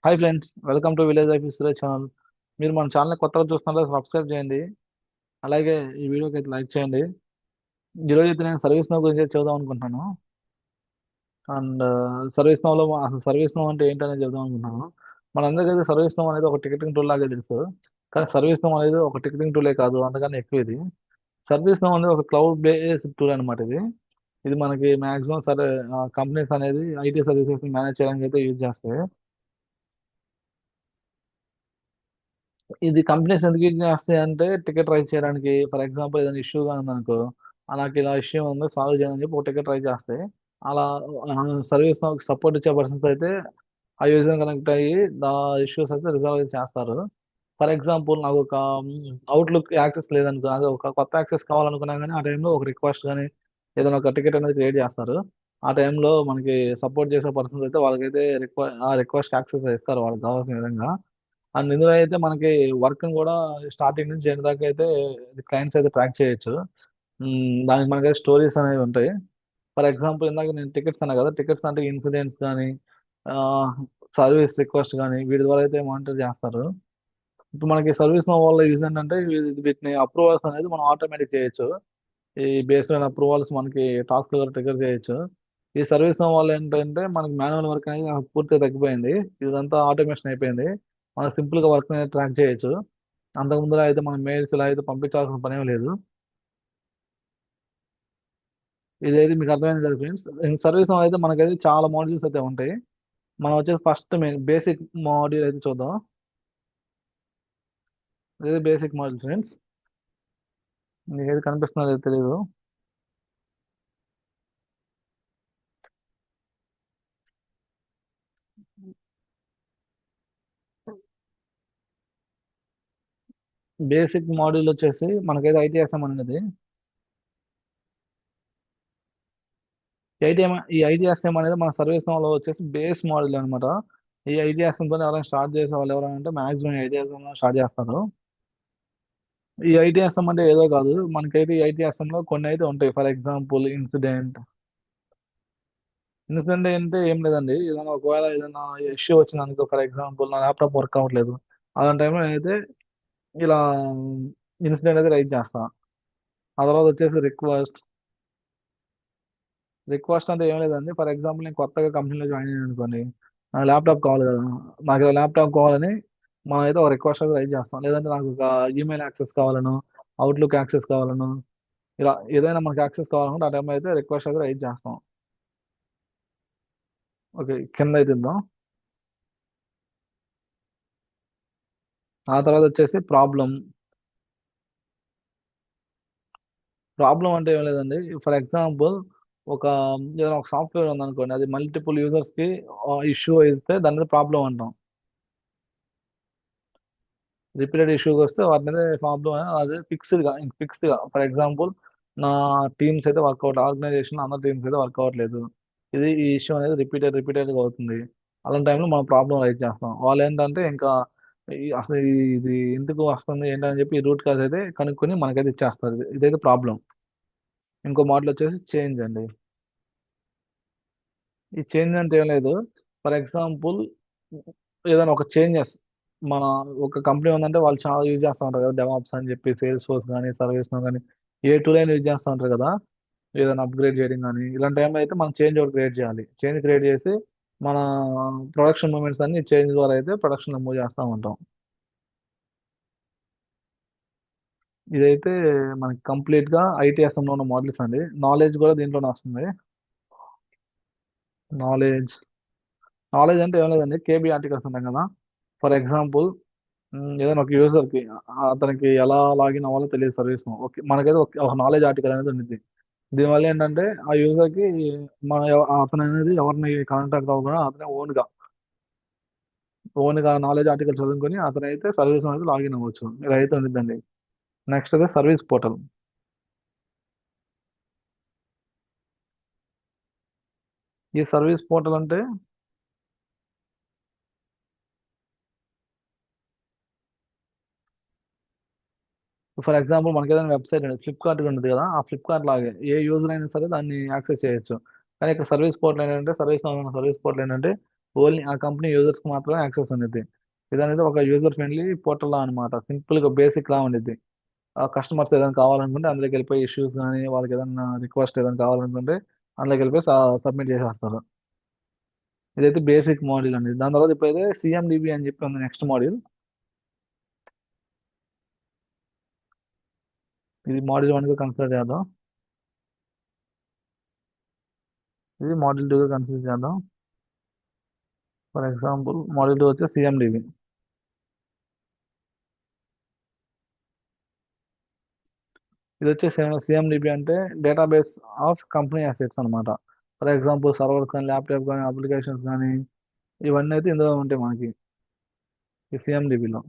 Hi friends, welcome to village life ఇస్రే channel. మీరు మన ఛానల్ కొత్తగా చూస్తున్నారా? సబ్స్క్రైబ్ చేయండి. అలాగే ఈ వీడియోకి అయితే లైక్ చేయండి. ఈరోజు అయితే నేను సర్వీస్ నో గురించి అయితే చెబుదాం అనుకుంటున్నాను. అండ్ సర్వీస్ నోలో అసలు సర్వీస్ నో అంటే ఏంటనేది చెబుదాం అనుకుంటున్నాను. మనందరికైతే సర్వీస్ నో అనేది ఒక టికెటింగ్ టూల్ లాగే తెలుసు. కానీ సర్వీస్ నో అనేది ఒక టికెటింగ్ టూలే కాదు, అంతకన్నా ఎక్కువ ఇది. సర్వీస్ నో అనేది ఒక క్లౌడ్ బేస్డ్ టూల్ అనమాట. ఇది మనకి మాక్సిమం సరే కంపెనీస్ అనేది ఐటీ సర్వీసెస్ మేనేజ్ చేయడానికి అయితే యూజ్ చేస్తాయి. ఇది కంపెనీస్ ఎందుకు యూజ్ చేస్తాయి అంటే టికెట్ రైజ్ చేయడానికి. ఫర్ ఎగ్జాంపుల్ ఏదైనా ఇష్యూగా ఉందనుకో, నాకు ఇలా ఇష్యూ ఉంది, సాల్వ్ చేయని చెప్పి ఒక టికెట్ రైజ్ చేస్తాయి. అలా సర్వీస్ సపోర్ట్ ఇచ్చే పర్సన్స్ అయితే ఆ యూజర్ కనెక్ట్ అయ్యి ఆ ఇష్యూస్ అయితే రిజాల్వ్ చేస్తారు. ఫర్ ఎగ్జాంపుల్ నాకు ఒక అవుట్లుక్ యాక్సెస్ లేదనుకో, అది ఒక కొత్త యాక్సెస్ కావాలనుకున్నా కానీ ఆ టైంలో ఒక రిక్వెస్ట్ కానీ ఏదైనా ఒక టికెట్ అనేది క్రియేట్ చేస్తారు. ఆ టైంలో మనకి సపోర్ట్ చేసే పర్సన్స్ అయితే వాళ్ళకైతే ఆ రిక్వెస్ట్ యాక్సెస్ ఇస్తారు వాళ్ళకి కావాల్సిన విధంగా. అండ్ ఇందులో అయితే మనకి వర్క్ కూడా స్టార్టింగ్ నుంచి ఎండ్ దాకా అయితే క్లయింట్స్ అయితే ట్రాక్ చేయొచ్చు. దానికి మనకైతే స్టోరీస్ అనేవి ఉంటాయి. ఫర్ ఎగ్జాంపుల్ ఇందాక నేను టికెట్స్ అన్నా కదా, టికెట్స్ అంటే ఇన్సిడెంట్స్ కానీ సర్వీస్ రిక్వెస్ట్ కానీ వీటి ద్వారా అయితే మానిటర్ చేస్తారు. ఇప్పుడు మనకి సర్వీస్ వల్ల యూజ్ ఏంటంటే వీటిని అప్రూవల్స్ అనేది మనం ఆటోమేటిక్ చేయొచ్చు. ఈ బేస్డ్ అయిన అప్రూవల్స్ మనకి టాస్క్ ద్వారా ట్రిగర్ చేయొచ్చు. ఈ సర్వీస్ వల్ల ఏంటంటే మనకి మాన్యువల్ వర్క్ అనేది పూర్తిగా తగ్గిపోయింది. ఇదంతా ఆటోమేషన్ అయిపోయింది. మనం సింపుల్ గా వర్క్ అనేది ట్రాక్ చేయొచ్చు. అంతకు ముందులో అయితే మనం మెయిల్స్ ఇలా అయితే పంపించాల్సిన పనేం లేదు. ఇదైతే మీకు అర్థమైంది కదా ఫ్రెండ్స్. సర్వీస్ అయితే మనకైతే చాలా మాడ్యూల్స్ అయితే ఉంటాయి. మనం వచ్చేసి ఫస్ట్ మెయిన్ బేసిక్ మాడ్యూల్ అయితే చూద్దాం. ఇదే బేసిక్ మాడ్యూల్ ఫ్రెండ్స్. మీకు ఏది కనిపిస్తుందో తెలియదు. బేసిక్ మాడ్యూల్ వచ్చేసి మనకైతే ఐటీఎస్ఎం అనేది. ఈ ఐటీఎస్ఎం అనేది మన సర్వీస్ లో వచ్చేసి బేస్ మోడల్ అనమాట. ఈ ఐటీఎస్ఎం తో ఎవరైనా స్టార్ట్ చేసే వాళ్ళు ఎవరంటే మాక్సిమం ఐటీఎస్ఎం స్టార్ట్ చేస్తారు. ఈ ఐటీఎస్ఎం అంటే ఏదో కాదు, మనకైతే ఈ ఐటీఎస్ఎం లో కొన్ని అయితే ఉంటాయి. ఫర్ ఎగ్జాంపుల్ ఇన్సిడెంట్ అంటే ఏం లేదండి. ఏదైనా ఒకవేళ ఏదైనా ఇష్యూ వచ్చింది అనుకో, ఫర్ ఎగ్జాంపుల్ నా ల్యాప్టాప్ వర్క్ అవ్వట్లేదు, అలాంటి టైంలో నేనైతే ఇలా ఇన్సిడెంట్ అయితే రైజ్ చేస్తాను. ఆ తర్వాత వచ్చేసి రిక్వెస్ట్ అంటే ఏం లేదండి. ఫర్ ఎగ్జాంపుల్ నేను కొత్తగా కంపెనీలో జాయిన్ అయ్యాను అనుకోండి, నాకు ల్యాప్టాప్ కావాలి కదా, నాకు ఇలా ల్యాప్టాప్ కావాలని మనం అయితే ఒక రిక్వెస్ట్ అయితే రైజ్ చేస్తాం. లేదంటే నాకు ఒక ఈమెయిల్ యాక్సెస్ కావాలను, అవుట్లుక్ యాక్సెస్ కావాలను, ఇలా ఏదైనా మనకి యాక్సెస్ కావాలనుకుంటే ఆ టైంలో అయితే రిక్వెస్ట్ అయితే రైజ్ చేస్తాం. ఓకే, కింద అయితే ఇద్దాం. ఆ తర్వాత వచ్చేసి ప్రాబ్లం అంటే ఏం లేదండి. ఫర్ ఎగ్జాంపుల్ ఒక ఏదైనా ఒక సాఫ్ట్వేర్ ఉందనుకోండి, అది మల్టిపుల్ యూజర్స్ కి ఇష్యూ అయితే దాని ప్రాబ్లం అంటాం. రిపీటెడ్ ఇష్యూస్ వస్తే వాటి ప్రాబ్లం అది ఫిక్స్డ్ గా ఫర్ ఎగ్జాంపుల్ నా టీమ్స్ అయితే వర్కౌట్, ఆర్గనైజేషన్ అందరి టీమ్స్ అయితే వర్క్ అవ్వట్లేదు, ఈ ఇష్యూ అనేది రిపీటెడ్ గా అవుతుంది. అలాంటి టైంలో మనం ప్రాబ్లం రైజ్ చేస్తాం. వాళ్ళు ఏంటంటే ఇంకా అసలు ఇది ఎందుకు వస్తుంది ఏంటని చెప్పి రూట్ కాజ్ అయితే కనుక్కొని మనకైతే ఇచ్చేస్తారు. ఇదైతే ప్రాబ్లం. ఇంకో మోడల్ వచ్చేసి చేంజ్ అండి. ఈ చేంజ్ అంటే ఏం లేదు. ఫర్ ఎగ్జాంపుల్ ఏదైనా ఒక చేంజెస్ మన ఒక కంపెనీ ఉందంటే వాళ్ళు చాలా యూజ్ చేస్తూ ఉంటారు కదా, డెవాప్స్ అని చెప్పి సేల్స్ ఫోర్స్ కానీ సర్వీస్ కానీ ఏ టూల్ అయినా యూజ్ చేస్తూ ఉంటారు కదా. ఏదైనా అప్గ్రేడ్ చేయడం కానీ ఇలాంటి టైంలో అయితే మనం చేంజ్ ఒకటి క్రియేట్ చేయాలి. చేంజ్ క్రియేట్ చేసి మన ప్రొడక్షన్ మూమెంట్స్ అన్ని చేంజ్ ద్వారా అయితే ప్రొడక్షన్ మూవ్ చేస్తూ ఉంటాం. ఇదైతే మనకి కంప్లీట్ గా ఐటీఎస్ఎం లో ఉన్న మోడల్స్ అండి. నాలెడ్జ్ కూడా దీంట్లోనే వస్తుంది. నాలెడ్జ్ నాలెడ్జ్ అంటే ఏం లేదండి, కేబీ ఆర్టికల్స్ ఉంటాయి కదా. ఫర్ ఎగ్జాంపుల్ ఏదైనా ఒక యూజర్ కి అతనికి ఎలా లాగిన్ అవ్వాలో తెలియదు సర్వీస్. ఓకే, మనకైతే ఒక నాలెడ్జ్ ఆర్టికల్ అనేది ఉంది. దీనివల్ల ఏంటంటే ఆ యూజర్ కి అతను అనేది ఎవరిని కాంటాక్ట్ అవ్వకుండా అతనే ఓన్ గా నాలెడ్జ్ ఆర్టికల్ చదువుకొని అతనైతే సర్వీస్ అనేది లాగిన్ అవ్వచ్చు. ఇలా అయితే ఉంటుందండి. నెక్స్ట్ అయితే సర్వీస్ పోర్టల్. ఈ సర్వీస్ పోర్టల్ అంటే ఫర్ ఎగ్జాంపుల్ మనకి ఏదైనా వెబ్సైట్ ఫ్లిప్కార్ట్ ఉంటుంది కదా, ఆ ఫ్లిప్కార్ట్ లాగే ఏ యూజర్ అయినా సరే దాన్ని యాక్సెస్ చేయొచ్చు. కానీ ఇక్కడ సర్వీస్ పోర్టల్ ఏంటంటే సర్వీస్ పోర్టల్ ఏంటంటే ఓన్లీ ఆ కంపెనీ యూజర్స్ కి మాత్రమే యాక్సెస్ ఉండేది. ఇదనేది ఒక యూజర్ ఫ్రెండ్లీ పోర్టల్ అనమాట. సింపుల్ గా బేసిక్ లా ఉండేది. ఆ కస్టమర్స్ ఏదైనా కావాలనుకుంటే అందులోకి వెళ్ళిపోయి ఇష్యూస్ కానీ వాళ్ళకి ఏదైనా రిక్వెస్ట్ ఏదైనా కావాలనుకుంటే అందులోకి వెళ్ళిపోయి సబ్మిట్ చేసేస్తారు. ఇదైతే బేసిక్ మోడల్ అండి. దాని తర్వాత ఇప్పుడైతే సిఎండిబి అని చెప్పి ఉంది నెక్స్ట్ మోడల్. ఇది మోడల్ వన్ గా కన్సిడర్ చేద్దాం. ఇది మోడల్ టూ గా కన్సిడర్ చేద్దాం. ఫర్ ఎగ్జాంపుల్ మోడల్ టూ వచ్చి సిఎండిబి. ఇది వచ్చే సిఎండిబి అంటే డేటాబేస్ ఆఫ్ కంపెనీ అసెట్స్ అనమాట. ఫర్ ఎగ్జాంపుల్ సర్వర్స్ కానీ ల్యాప్టాప్ కానీ అప్లికేషన్స్ కానీ ఇవన్నీ అయితే ఇందులో ఉంటాయి మనకి ఈ సిఎండిబిలో.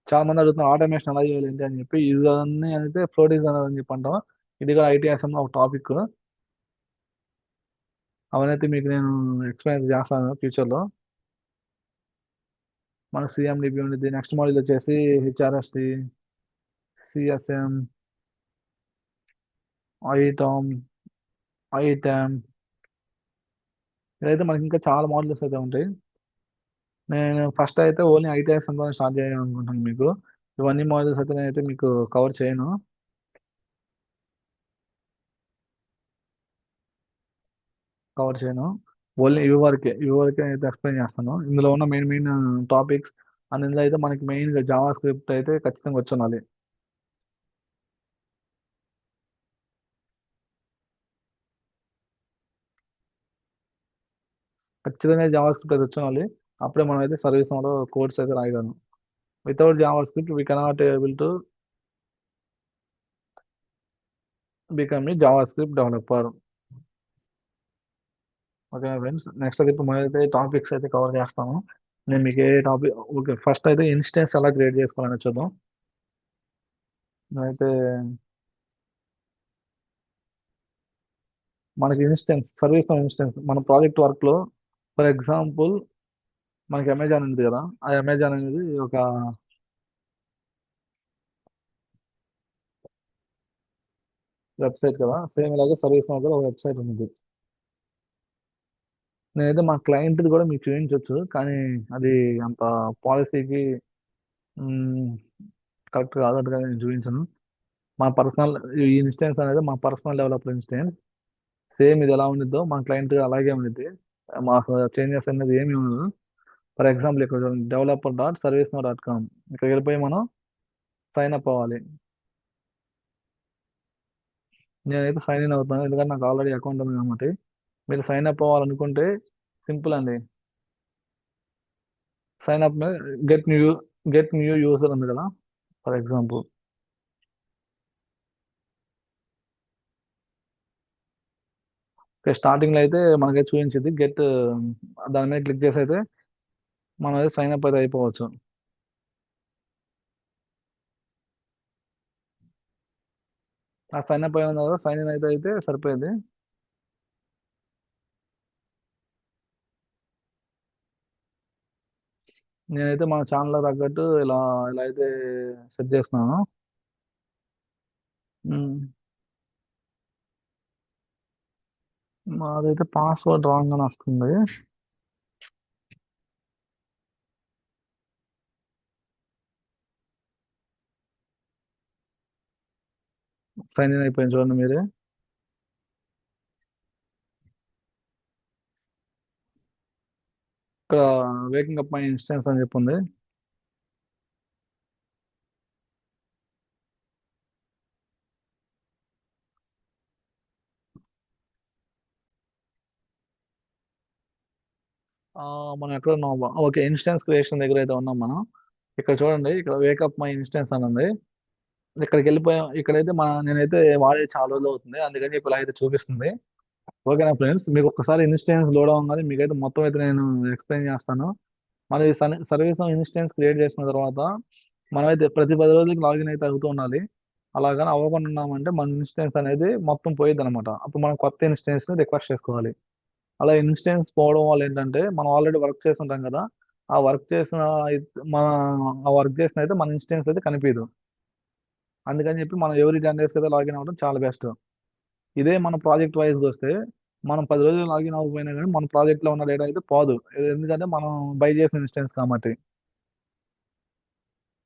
చాలా మంది అడుగుతున్నారు ఆటోమేషన్ ఎలా చేయాలి ఏంటి అని చెప్పి. ఇవన్నీ అయితే ఫ్లో డిజైనర్ అని చెప్పి అంటాం. ఇది కూడా ఐటీఎస్ఎం ఒక టాపిక్. అవనైతే మీకు నేను ఎక్స్ప్లెయిన్ చేస్తాను ఫ్యూచర్లో. మన సిఎండిబి ఉండేది. నెక్స్ట్ మోడల్ వచ్చేసి హెచ్ఆర్ఎస్టి, సిఎస్ఎం, ఐటామ్, ఐటామ్. ఇదైతే మనకి ఇంకా చాలా మోడల్స్ అయితే ఉంటాయి. నేను ఫస్ట్ అయితే ఓన్లీ ఐటీఎస్ఎం తో స్టార్ట్ చేయాలనుకుంటున్నాను మీకు. ఇవన్నీ మోడల్స్ అయితే నేనైతే మీకు కవర్ చేయను. కవర్ చేయను. ఓన్లీ ఇవి వరకే అయితే ఎక్స్ప్లెయిన్ చేస్తాను. ఇందులో ఉన్న మెయిన్ మెయిన్ టాపిక్స్. అండ్ ఇందులో అయితే మనకి మెయిన్ గా జావా స్క్రిప్ట్ అయితే ఖచ్చితంగా వచ్చి ఉండాలి. ఖచ్చితంగా జావా స్క్రిప్ట్ అయితే వచ్చి ఉండాలి. అప్పుడే మనం అయితే సర్వీస్ లో కోడ్స్ అయితే రాయగలం. Without JavaScript we cannot able to become a JavaScript developer. Okay friends, next అయితే మనం అయితే టాపిక్స్ అయితే కవర్ చేస్తాము. నేను మీకు ఏ టాపిక్ ఓకే ఫస్ట్ అయితే ఇన్స్టెన్స్ ఎలా క్రియేట్ చేసుకోవాలని చూద్దాం. అయితే మనకి ఇన్స్టెన్స్ సర్వీస్ ఇన్స్టెన్స్ మన ప్రాజెక్ట్ వర్క్ లో ఫర్ ఎగ్జాంపుల్ మనకి అమెజాన్ ఉంది కదా. ఆ అమెజాన్ అనేది ఒక వెబ్సైట్ కదా. సేమ్ ఇలాగే సర్వీస్ కూడా ఒక వెబ్సైట్ ఉంది. నేనైతే మా క్లయింట్ కూడా మీకు చూపించవచ్చు, కానీ అది అంత పాలసీకి కరెక్ట్ కాదట్టుగా నేను చూపించను. మా పర్సనల్ ఈ ఇన్స్టెన్స్ అనేది మా పర్సనల్ డెవలపర్ ఇన్స్టెన్స్. సేమ్ ఇది ఎలా ఉండిద్దో మా క్లయింట్ అలాగే ఉండిద్ది. మాకు చేంజెస్ అనేది ఏమి ఉండదు. ఫర్ ఎగ్జాంపుల్ ఇక్కడ developer.servicenow.com ఇక్కడికి వెళ్ళిపోయి మనం సైన్ అప్ అవ్వాలి. నేనైతే సైన్ ఇన్ అవుతాను ఎందుకంటే నాకు ఆల్రెడీ అకౌంట్ ఉంది కాబట్టి. మీరు సైన్ అప్ అవ్వాలనుకుంటే సింపుల్ అండి. సైన్ అప్ మీద గెట్ న్యూ యూజర్ ఉంది కదా. ఫర్ ఎగ్జాంపుల్ స్టార్టింగ్ లో అయితే మనకి చూపించింది గెట్. దాని మీద క్లిక్ చేసి అయితే మనం అయితే సైన్ అప్ అయితే అయిపోవచ్చు. ఆ సైన్ అప్ అయిన తర్వాత సైన్ ఇన్ అయితే సరిపోయింది. నేనైతే మన ఛానల్ తగ్గట్టు ఇలా ఇలా అయితే సెట్ చేస్తున్నాను. ఉమ్, మాదైతే పాస్వర్డ్ రాంగ్ అని వస్తుంది. సైన్ ఇన్ అయిపోయింది చూడండి మీరే. ఇక్కడ వేకింగ్ అప్ మై ఇన్స్టెన్స్ అని చెప్పింది. ఆ, మనం ఎక్కడ ఉన్నాం? ఓకే, ఇన్స్టెన్స్ క్రియేషన్ దగ్గర అయితే ఉన్నాం మనం. ఇక్కడ చూడండి, ఇక్కడ వేకప్ మై ఇన్స్టెన్స్ అని ఉంది. ఇక్కడికి వెళ్ళిపోయాం. ఇక్కడైతే నేనైతే వాడే చాలా రోజులు అవుతుంది, అందుకని ఇప్పుడు అయితే చూపిస్తుంది. ఓకేనా ఫ్రెండ్స్, మీకు ఒకసారి ఇన్స్టెన్స్ లోడ్ అవ్వగానే మీకైతే మొత్తం అయితే నేను ఎక్స్ప్లెయిన్ చేస్తాను. మనం ఈ సర్వీస్ ఇన్స్టెన్స్ క్రియేట్ చేసిన తర్వాత మనమైతే ప్రతి 10 రోజులకి లాగిన్ అయితే అవుతూ ఉండాలి. అలాగని అవ్వకుండా ఉన్నామంటే మన ఇన్స్టెన్స్ అనేది మొత్తం పోయిద్ది అనమాట. అప్పుడు మనం కొత్త ఇన్స్టెన్స్ ని రిక్వెస్ట్ చేసుకోవాలి. అలా ఇన్స్టెన్స్ పోవడం వల్ల ఏంటంటే మనం ఆల్రెడీ వర్క్ చేసి ఉంటాం కదా. ఆ వర్క్ చేసిన మన ఆ వర్క్ చేసిన అయితే మన ఇన్స్టెన్స్ అయితే కనిపించదు. అందుకని చెప్పి మనం ఎవరి 10 డేస్ అయితే లాగిన్ అవ్వడం చాలా బెస్ట్. ఇదే మన ప్రాజెక్ట్ వైజ్గా వస్తే మనం 10 రోజులు లాగిన్ అవ్వకపోయినా కానీ మన ప్రాజెక్ట్లో ఉన్న డేటా అయితే పోదు. ఎందుకంటే మనం బై చేసిన ఇన్స్టెన్స్ కాబట్టి.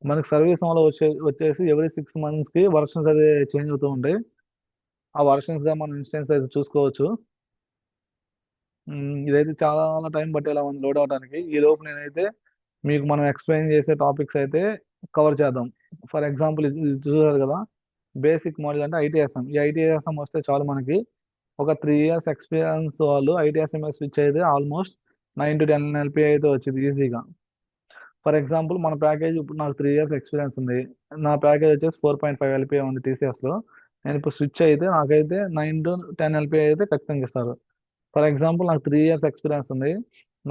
మనకి సర్వీస్ వల్ల వచ్చేసి ఎవ్రీ 6 మంత్స్కి వర్షన్స్ అయితే చేంజ్ అవుతూ ఉంటాయి. ఆ వర్షన్స్గా మనం ఇన్స్టెన్స్ అయితే చూసుకోవచ్చు. ఇదైతే చాలా టైం పట్టేలా ఉంది లోడ్ అవడానికి. ఈ లోపు నేనైతే మీకు మనం ఎక్స్ప్లెయిన్ చేసే టాపిక్స్ అయితే కవర్ చేద్దాం. ఫర్ ఎగ్జాంపుల్ ఇది ఇది చూసారు కదా, బేసిక్ మోడల్ అంటే ఐటీఎస్ఎం. ఈ ఐటీఎస్ఎం వస్తే చాలు మనకి. ఒక 3 ఇయర్స్ ఎక్స్పీరియన్స్ వాళ్ళు ఐటీఎస్ఎం స్విచ్ అయితే ఆల్మోస్ట్ 9 to 10 ఎల్పి అయితే వచ్చింది ఈజీగా. ఫర్ ఎగ్జాంపుల్ మన ప్యాకేజ్ ఇప్పుడు నాకు 3 ఇయర్స్ ఎక్స్పీరియన్స్ ఉంది. నా ప్యాకేజ్ వచ్చేసి 4.5 ఎల్పిఏ ఉంది టీసీఎస్లో. నేను ఇప్పుడు స్విచ్ అయితే నాకైతే 9 to 10 ఎల్పిఏ అయితే ఖచ్చితంగా ఇస్తారు. ఫర్ ఎగ్జాంపుల్ నాకు 3 ఇయర్స్ ఎక్స్పీరియన్స్ ఉంది.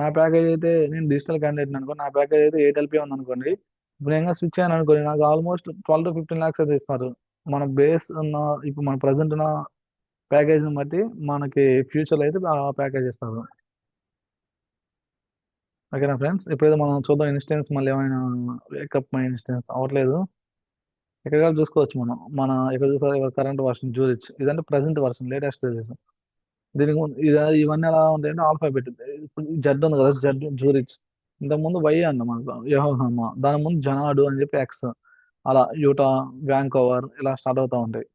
నా ప్యాకేజ్ అయితే నేను డిజిటల్ క్యాండిడేట్ అనుకో, నా ప్యాకేజ్ అయితే 8 ఎల్పిఏ ఉంది అనుకోండి. ఇప్పుడు నేను స్విచ్ అయ్యాను అనుకోండి, నాకు ఆల్మోస్ట్ 12 to 15 lakhs అయితే ఇస్తారు. మన బేస్ ఉన్న ఇప్పుడు మన ప్రజెంట్ ఉన్న ప్యాకేజ్ని బట్టి మనకి ఫ్యూచర్లో అయితే ఆ ప్యాకేజ్ ఇస్తారు. ఓకేనా ఫ్రెండ్స్, ఇప్పుడైతే మనం చూద్దాం ఇన్స్టెన్స్ మళ్ళీ ఏమైనా వేకప్ మై ఇన్స్టెన్స్ అవ్వట్లేదు. ఇక్కడ కూడా చూసుకోవచ్చు మనం. ఇక్కడ చూసారు కరెంట్ వర్షన్ జూరిచ్, ఇదంటే ప్రజెంట్ వర్షన్ లేటెస్ట్ రిలీజ్. దీనికి ముందు ఇవన్నీ ఎలా ఉంటాయంటే ఆల్ఫాబెట్. ఇప్పుడు జెడ్ ఉంది కదా, జెడ్ జూరిచ్. ఇంతకుముందు వై అన్న మనకు యెహోవామా, దాని ముందు జనాడు అని చెప్పి ఎక్స్. అలా యూటా, వ్యాంకోవర్ ఇలా స్టార్ట్ అవుతా ఉంటాయి.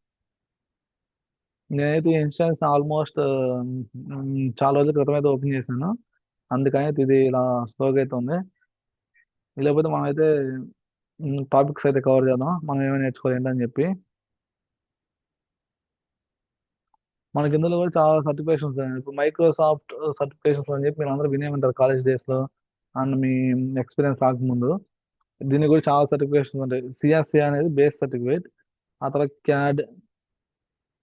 నేనైతే ఈ ఇన్స్టెన్స్ ఆల్మోస్ట్ చాలా రోజుల క్రితం అయితే ఓపెన్ చేశాను. అందుకని అయితే ఇది ఇలా స్లోగా అయితే ఉంది. లేకపోతే మనం అయితే టాపిక్స్ అయితే కవర్ చేద్దాం, మనం ఏమైనా నేర్చుకోవాలి ఏంటని చెప్పి. మనకి ఇందులో కూడా చాలా సర్టిఫికేషన్స్ ఉన్నాయి. ఇప్పుడు మైక్రోసాఫ్ట్ సర్టిఫికేషన్స్ అని చెప్పి మీరు అందరూ వినే ఉంటారు కాలేజ్ డేస్ లో అండ్ మీ ఎక్స్పీరియన్స్ రాకముందు. దీనికి కూడా చాలా సర్టిఫికేషన్స్ ఉంటాయి. సిఎస్సి అనేది బేస్ సర్టిఫికేట్. ఆ తర్వాత క్యాడ్,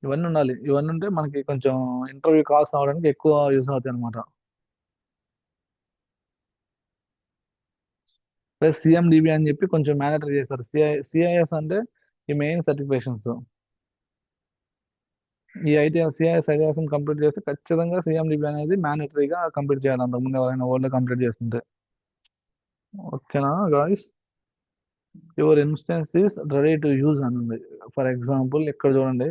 ఇవన్నీ ఉండాలి. ఇవన్నీ ఉంటే మనకి కొంచెం ఇంటర్వ్యూ కాల్స్ అవ్వడానికి ఎక్కువ యూస్ అవుతాయి అనమాట. ప్లస్ సిఎండిబి అని చెప్పి కొంచెం మ్యాండటరీ చేస్తారు. సిఐఎస్ అంటే ఈ మెయిన్ సర్టిఫికేషన్స్. ఈ సిఐఎస్ ఐటీఎస్ కంప్లీట్ చేస్తే ఖచ్చితంగా సిఎండిబి అనేది మ్యాండటరీగా కంప్లీట్ చేయాలి, అంతకుముందు ఎవరైనా ఓల్డ్ కంప్లీట్ చేస్తుంటే. ఓకేనా guys, your instance is ready to use అని ఉంది. ఫర్ ఎగ్జాంపుల్ ఇక్కడ చూడండి,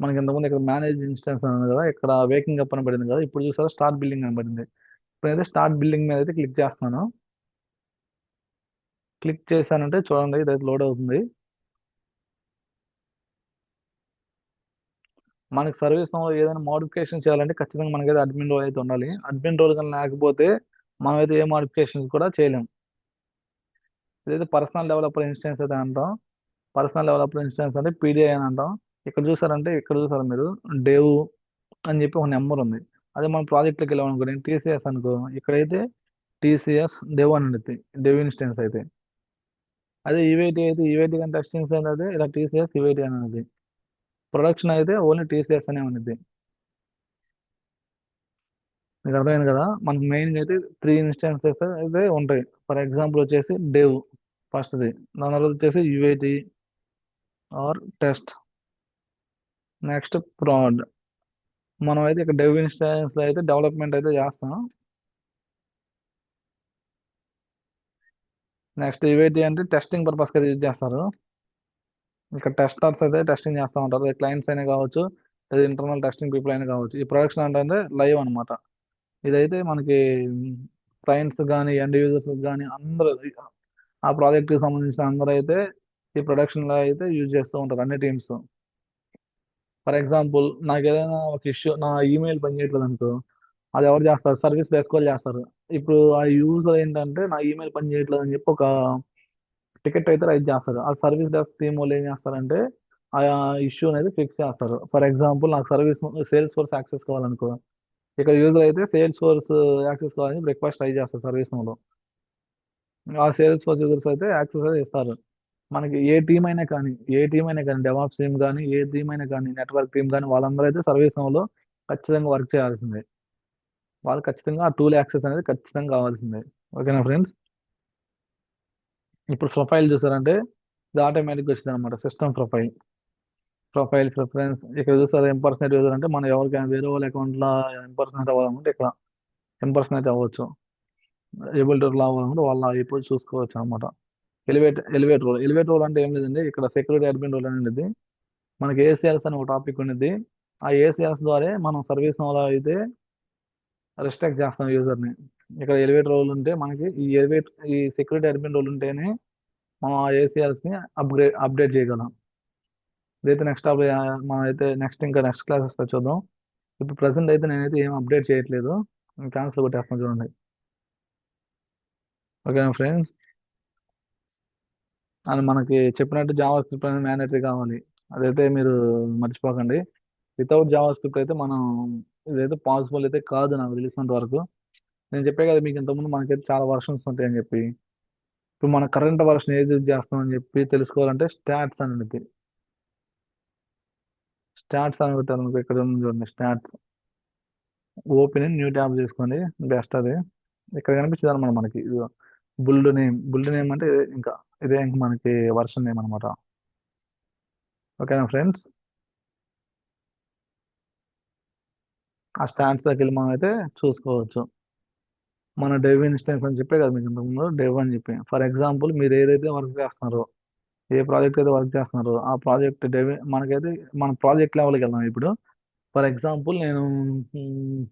మనకి ఇంతకుముందు ఇక్కడ మేనేజ్ ఇన్స్టెన్స్ అని ఉంది కదా, ఇక్కడ వేకింగ్ అప్ అని పడింది కదా, ఇప్పుడు చూసారా స్టార్ట్ బిల్డింగ్ అని పడింది. ఇప్పుడైతే స్టార్ట్ బిల్డింగ్ మీద అయితే క్లిక్ చేస్తున్నాను. క్లిక్ చేశానంటే చూడండి ఇదైతే లోడ్ అవుతుంది. మనకి సర్వీస్ ఏదైనా మోడిఫికేషన్ చేయాలంటే ఖచ్చితంగా మనకైతే అడ్మిన్ రోల్ అయితే ఉండాలి. అడ్మిన్ రోల్ కానీ లేకపోతే మనం అయితే ఏ మోడిఫికేషన్స్ కూడా చేయలేం. ఇదైతే పర్సనల్ డెవలపర్ ఇన్స్టెన్స్ అయితే అంటాం. పర్సనల్ డెవలపర్ ఇన్స్టెన్స్ అంటే పీడిఐ అని అంటాం. ఇక్కడ చూసారా మీరు, డేవ్ అని చెప్పి ఒక నెంబర్ ఉంది. అదే మన ప్రాజెక్ట్లోకి వెళ్ళామనుకో, నేను టీసీఎస్ అనుకో, ఇక్కడైతే టీసీఎస్ డెవ్ అని ఉంటుంది, డెవ్ ఇన్స్టెన్స్ అయితే. అదే ఈవైటీ అయితే ఈవైటీ కానీ టెస్టింగ్స్ అనేది ఇలా టీసీఎస్ ఈవైటీ అని అనేది. ప్రొడక్షన్ అయితే ఓన్లీ టీసీఎస్ అనే ఉన్నది. మీకు అర్థమైంది కదా, మనకి మెయిన్గా అయితే 3 ఇన్స్టెన్సెస్ అయితే ఉంటాయి. ఫర్ ఎగ్జాంపుల్ వచ్చేసి డెవ్ ఫస్ట్ది, దాని తర్వాత వచ్చేసి యూఐటి ఆర్ టెస్ట్, నెక్స్ట్ ప్రాడ్. మనం అయితే ఇక్కడ డెవ్ ఇన్స్టెన్స్ లో అయితే డెవలప్మెంట్ అయితే చేస్తాం. నెక్స్ట్ యూఐటి అంటే టెస్టింగ్ పర్పస్ గా యూజ్ చేస్తారు. ఇక్కడ టెస్టర్స్ అయితే టెస్టింగ్ చేస్తూ ఉంటారు, క్లయింట్స్ అయినా కావచ్చు, లేదా ఇంటర్నల్ టెస్టింగ్ పీపుల్ అయినా కావచ్చు. ఈ ప్రొడక్షన్ అంటే లైవ్ అనమాట. ఇదైతే మనకి క్లయింట్స్ కానీ ఎండ్ యూజర్స్ కానీ అందరూ, ఆ ప్రాజెక్ట్ కి సంబంధించిన అందరూ అయితే ఈ ప్రొడక్షన్ లో అయితే యూజ్ చేస్తూ ఉంటారు అన్ని టీమ్స్. ఫర్ ఎగ్జాంపుల్ నాకు ఏదైనా ఒక ఇష్యూ, నా ఈమెయిల్ పనిచేయట్లేదు అనుకో, అది ఎవరు చేస్తారు, సర్వీస్ డెస్క్ వాళ్ళు చేస్తారు. ఇప్పుడు ఆ యూజర్ ఏంటంటే నా ఈమెయిల్ పని చేయట్లేదు అని చెప్పి ఒక టికెట్ అయితే రైట్ చేస్తారు. ఆ సర్వీస్ డెస్క్ టీమ్ వాళ్ళు ఏం చేస్తారంటే ఆ ఇష్యూ అనేది ఫిక్స్ చేస్తారు. ఫర్ ఎగ్జాంపుల్ నాకు సేల్స్ ఫోర్స్ యాక్సెస్ కావాలనుకో, ఇక్కడ యూజర్ అయితే సేల్స్ ఫోర్స్ యాక్సెస్ కావాలని రిక్వెస్ట్ ట్రై చేస్తారు సర్వీస్ లో. ఆ సేల్స్ ఫోర్స్ యూజర్స్ అయితే యాక్సెస్ అయితే ఇస్తారు. మనకి ఏ టీం అయినా కానీ డెవాప్స్ టీమ్ కానీ ఏ టీం అయినా కానీ నెట్వర్క్ టీం కానీ వాళ్ళందరూ అయితే సర్వీస్ లో ఖచ్చితంగా వర్క్ చేయాల్సిందే. వాళ్ళు ఖచ్చితంగా ఆ టూల్ యాక్సెస్ అనేది ఖచ్చితంగా కావాల్సిందే. ఓకేనా ఫ్రెండ్స్, ఇప్పుడు ప్రొఫైల్ చూసారంటే ఇది ఆటోమేటిక్గా వచ్చింది అనమాట. System profile, profile preference. ఇక్కడ చూసారు ఇంపర్సనేట్ యూజర్ అంటే మనం ఎవరికైనా వేరే వాళ్ళ అకౌంట్ లో ఇంపర్సనేట్ అవ్వాలనుకుంటే ఇక్కడ ఇంపర్సనేట్ అవ్వచ్చు. ఏబుల్ టు అవ్వాలనుకుంటే వాళ్ళ అయిపోయి చూసుకోవచ్చు అనమాట. ఎలివేట్ రోల్ అంటే ఏం లేదండి, ఇక్కడ సెక్యూరిటీ అడ్మిన్ రోల్ అనేది మనకి ఏసీఎల్స్ అని ఒక టాపిక్ ఉన్నది. ఆ ఏసీఎస్ ద్వారా మనం సర్వీస్ లో అయితే రెస్ట్రిక్ట్ చేస్తాం యూజర్ ని. ఇక్కడ ఎలివేటర్ రోల్ ఉంటే మనకి ఈ సెక్యూరిటీ అడ్మిన్ రోల్ ఉంటేనే మనం ఆ ఏసీఎస్ ని అప్డేట్ చేయగలం. ఇదైతే మనం అయితే నెక్స్ట్ క్లాసెస్ లో చూద్దాం. ఇప్పుడు ప్రెసెంట్ అయితే నేనైతే ఏం అప్డేట్ చేయట్లేదు. క్యాన్సిల్ కొట్టేస్తాను చూడండి. ఓకేనా ఫ్రెండ్స్. అని మనకి చెప్పినట్టు జావా స్క్రిప్ట్ అనేది మ్యాండేటరీ కావాలి. అదైతే మీరు మర్చిపోకండి. వితౌట్ జావా స్క్రిప్ట్ అయితే మనం ఇదైతే పాసిబుల్ అయితే కాదు నాకు తెలిసినంత వరకు. నేను చెప్పే కదా మీకు ఇంతకుముందు మనకైతే చాలా వర్షన్స్ ఉంటాయని చెప్పి. ఇప్పుడు మన కరెంట్ వర్షన్ ఏది యూజ్ చేస్తాం అని చెప్పి తెలుసుకోవాలంటే స్టాట్స్ అనేది. స్టాట్స్ అని పెట్టారు ఇక్కడ ఉంది చూడండి, స్టాట్స్. ఓపెన్ న్యూ ట్యాబ్ చేసుకోండి, బెస్ట్ అది. ఇక్కడ కనిపించదు అనమాట మనకి. బుల్డ్ నేమ్ అంటే ఇంకా ఇదే ఇంక మనకి వర్షన్ నేమ్ అనమాట. ఓకేనా ఫ్రెండ్స్. ఆ స్టాండ్స్ దగ్గర వెళ్ళి మనం అయితే చూసుకోవచ్చు. మన డెవ్ ఇన్స్టెన్స్ అని చెప్పే కదా మీకు ఇంతకుముందు డెవ్ అని చెప్పి. ఫర్ ఎగ్జాంపుల్ మీరు ఏదైతే వర్క్ చేస్తున్నారో, ఏ ప్రాజెక్ట్ అయితే వర్క్ చేస్తున్నారో ఆ ప్రాజెక్ట్ డెవ్ మనకైతే మన ప్రాజెక్ట్ లెవెల్కి వెళ్దాం ఇప్పుడు. ఫర్ ఎగ్జాంపుల్ నేను మ్,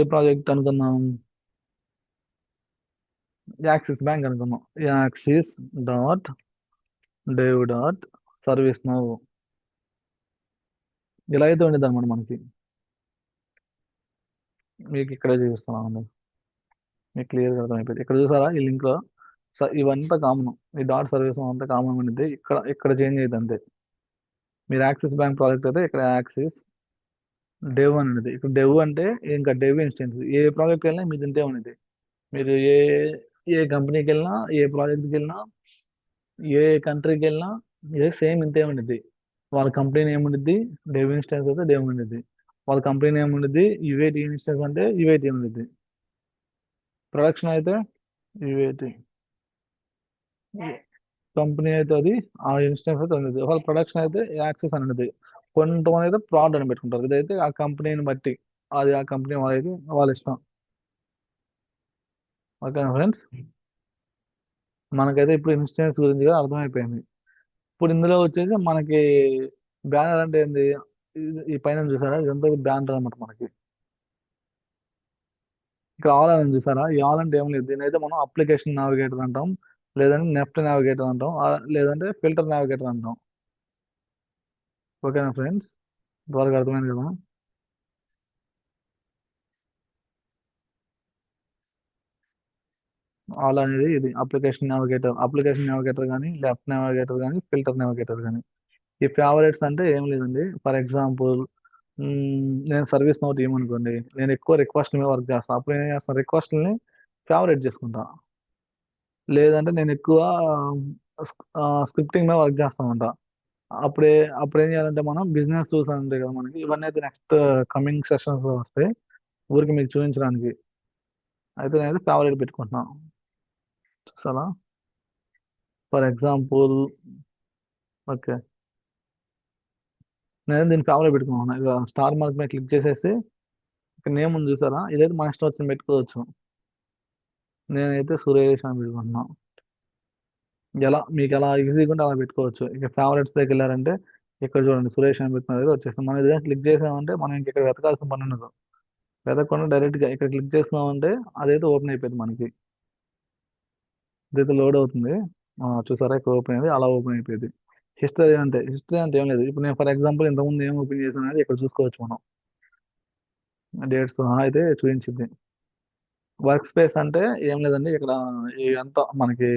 ఏ ప్రాజెక్ట్ అనుకుందాం, యాక్సిస్ బ్యాంక్ అనుకుందాం. Axis dot dev dot service now ఇలా అయితే ఉండేది అనమాట మనకి. మీకు ఇక్కడే చూపిస్తున్నాను, మీకు క్లియర్గా అర్థమైపోయింది. ఇక్కడ చూసారా ఈ లింక్ లో ఇవంతా కామన్. ఈ డాట్ సర్వీస్ అంతా కామన్ ఉండేది. ఇక్కడ ఇక్కడ చేంజ్ అయ్యింది అంతే. మీరు యాక్సిస్ బ్యాంక్ ప్రాజెక్ట్ అయితే ఇక్కడ యాక్సిస్ డెవ్ అని ఉండేది. ఇక్కడ డెవ్ అంటే ఇంకా డెవ్ ఇన్స్టెన్స్. ఏ ప్రాజెక్ట్కి వెళ్ళినా మీది ఇంతే ఉండేది. మీరు ఏ కంపెనీకి వెళ్ళినా, ఏ ప్రాజెక్ట్కి వెళ్ళినా, ఏ కంట్రీకి వెళ్ళినా ఇదే సేమ్ ఇంతే ఉండేది. వాళ్ళ కంపెనీ నేమ్ ఉండిద్ది, డెవ్ ఇన్స్టెన్స్ అయితే డెవ్ ఉండిద్ది. వాళ్ళ కంపెనీ నేమ్ ఉండిద్ది, యుఐటి ఇన్స్టెన్స్ అంటే యుఐటి ఉండిద్ది. ప్రొడక్షన్ అయితే యుఐటి కంపెనీ అయితే అది ఆ ఇన్స్టెన్స్ అయితే ఉంది. వాళ్ళ ప్రొడక్షన్ అయితే యాక్సెస్ అనేది. కొంతమంది అయితే ప్రాడ్ అని పెట్టుకుంటారు. ఇదైతే ఆ కంపెనీని బట్టి, అది ఆ కంపెనీ వాళ్ళకి వాళ్ళ ఇష్టం. Okay friends. మనకైతే ఇప్పుడు ఇన్స్టెన్స్ గురించి కూడా అర్థమైపోయింది. ఇప్పుడు ఇందులో వచ్చేసి మనకి బ్యానర్ అంటే ఏంది, ఈ పైన చూసారా ఇదంతా బ్యానర్ అనమాట మనకి. ఇక్కడ ఆల్ అని చూసారా, ఈ ఆల్ అంటే ఏం లేదు. దీని అయితే మనం అప్లికేషన్ నావిగేటర్ అంటాం, లేదంటే నెఫ్ట్ నావిగేటర్ అంటాం, లేదంటే ఫిల్టర్ నావిగేటర్ అంటాం. ఓకేనా ఫ్రెండ్స్. ఇంతవరకు అర్థమైంది కదా. ఆల్ అనేది ఇది అప్లికేషన్ నావిగేటర్ కానీ, లెఫ్ట్ నావిగేటర్ కానీ, ఫిల్టర్ నావిగేటర్ కానీ. ఈ ఫేవరెట్స్ అంటే ఏం లేదండి. ఫర్ ఎగ్జాంపుల్ నేను సర్వీస్ నోట్ ఏమనుకోండి, నేను ఎక్కువ రిక్వెస్ట్ మీద వర్క్ చేస్తాను. అప్పుడు నేను ఏం చేస్తాను, రిక్వెస్ట్ని ఫేవరెట్ చేసుకుంటా. లేదంటే నేను ఎక్కువ స్క్రిప్టింగ్ మీద వర్క్ చేస్తా ఉంటా. అప్పుడే అప్పుడు ఏం చేయాలంటే మనం బిజినెస్ టూల్స్ అని ఉంటాయి కదా మనకి. ఇవన్నీ అయితే నెక్స్ట్ కమింగ్ సెషన్స్ లో వస్తాయి, ఊరికి మీకు చూపించడానికి. అయితే నేను ఫేవరెట్ పెట్టుకుంటున్నాను చూసారా. ఫర్ ఎగ్జాంపుల్ ఓకే, నేను దీన్ని ఫేవరెట్ పెట్టుకున్నాను. ఇక స్టార్ మార్క్ మీద క్లిక్ చేసేసి ఇక్కడ నేమ్ ఉంది చూసారా, ఇదైతే మన ఇష్టం వచ్చింది పెట్టుకోవచ్చు. నేనైతే సురేష్ అని పెట్టుకుంటున్నాను. మీకు ఎలా ఈజీగా ఉంటే అలా పెట్టుకోవచ్చు. ఇక ఫేవరెట్స్ దగ్గర వెళ్ళారంటే ఇక్కడ చూడండి సురేష్ అని పెట్టుకున్నది వచ్చేస్తుంది. మనం ఏదైనా క్లిక్ చేసామంటే మనం ఇంక ఇక్కడ వెతకాల్సిన పని ఉండదు. వెతకకుండా డైరెక్ట్ గా ఇక్కడ క్లిక్ చేస్తున్నామంటే అదైతే ఓపెన్ అయిపోయింది మనకి. ఇదైతే లోడ్ అవుతుంది. చూసారా ఇక్కడ ఓపెన్ అయింది, అలా ఓపెన్ అయిపోయింది. హిస్టరీ అంటే ఏం లేదు. ఇప్పుడు నేను ఫర్ ఎగ్జాంపుల్ ఇంతకుముందు ఏం ఓపెన్ చేశాను అనేది ఇక్కడ చూసుకోవచ్చు మనం. డేట్స్ అయితే చూపించింది. వర్క్ స్పేస్ అంటే ఏం లేదండి. ఇక్కడ అంతా మనకి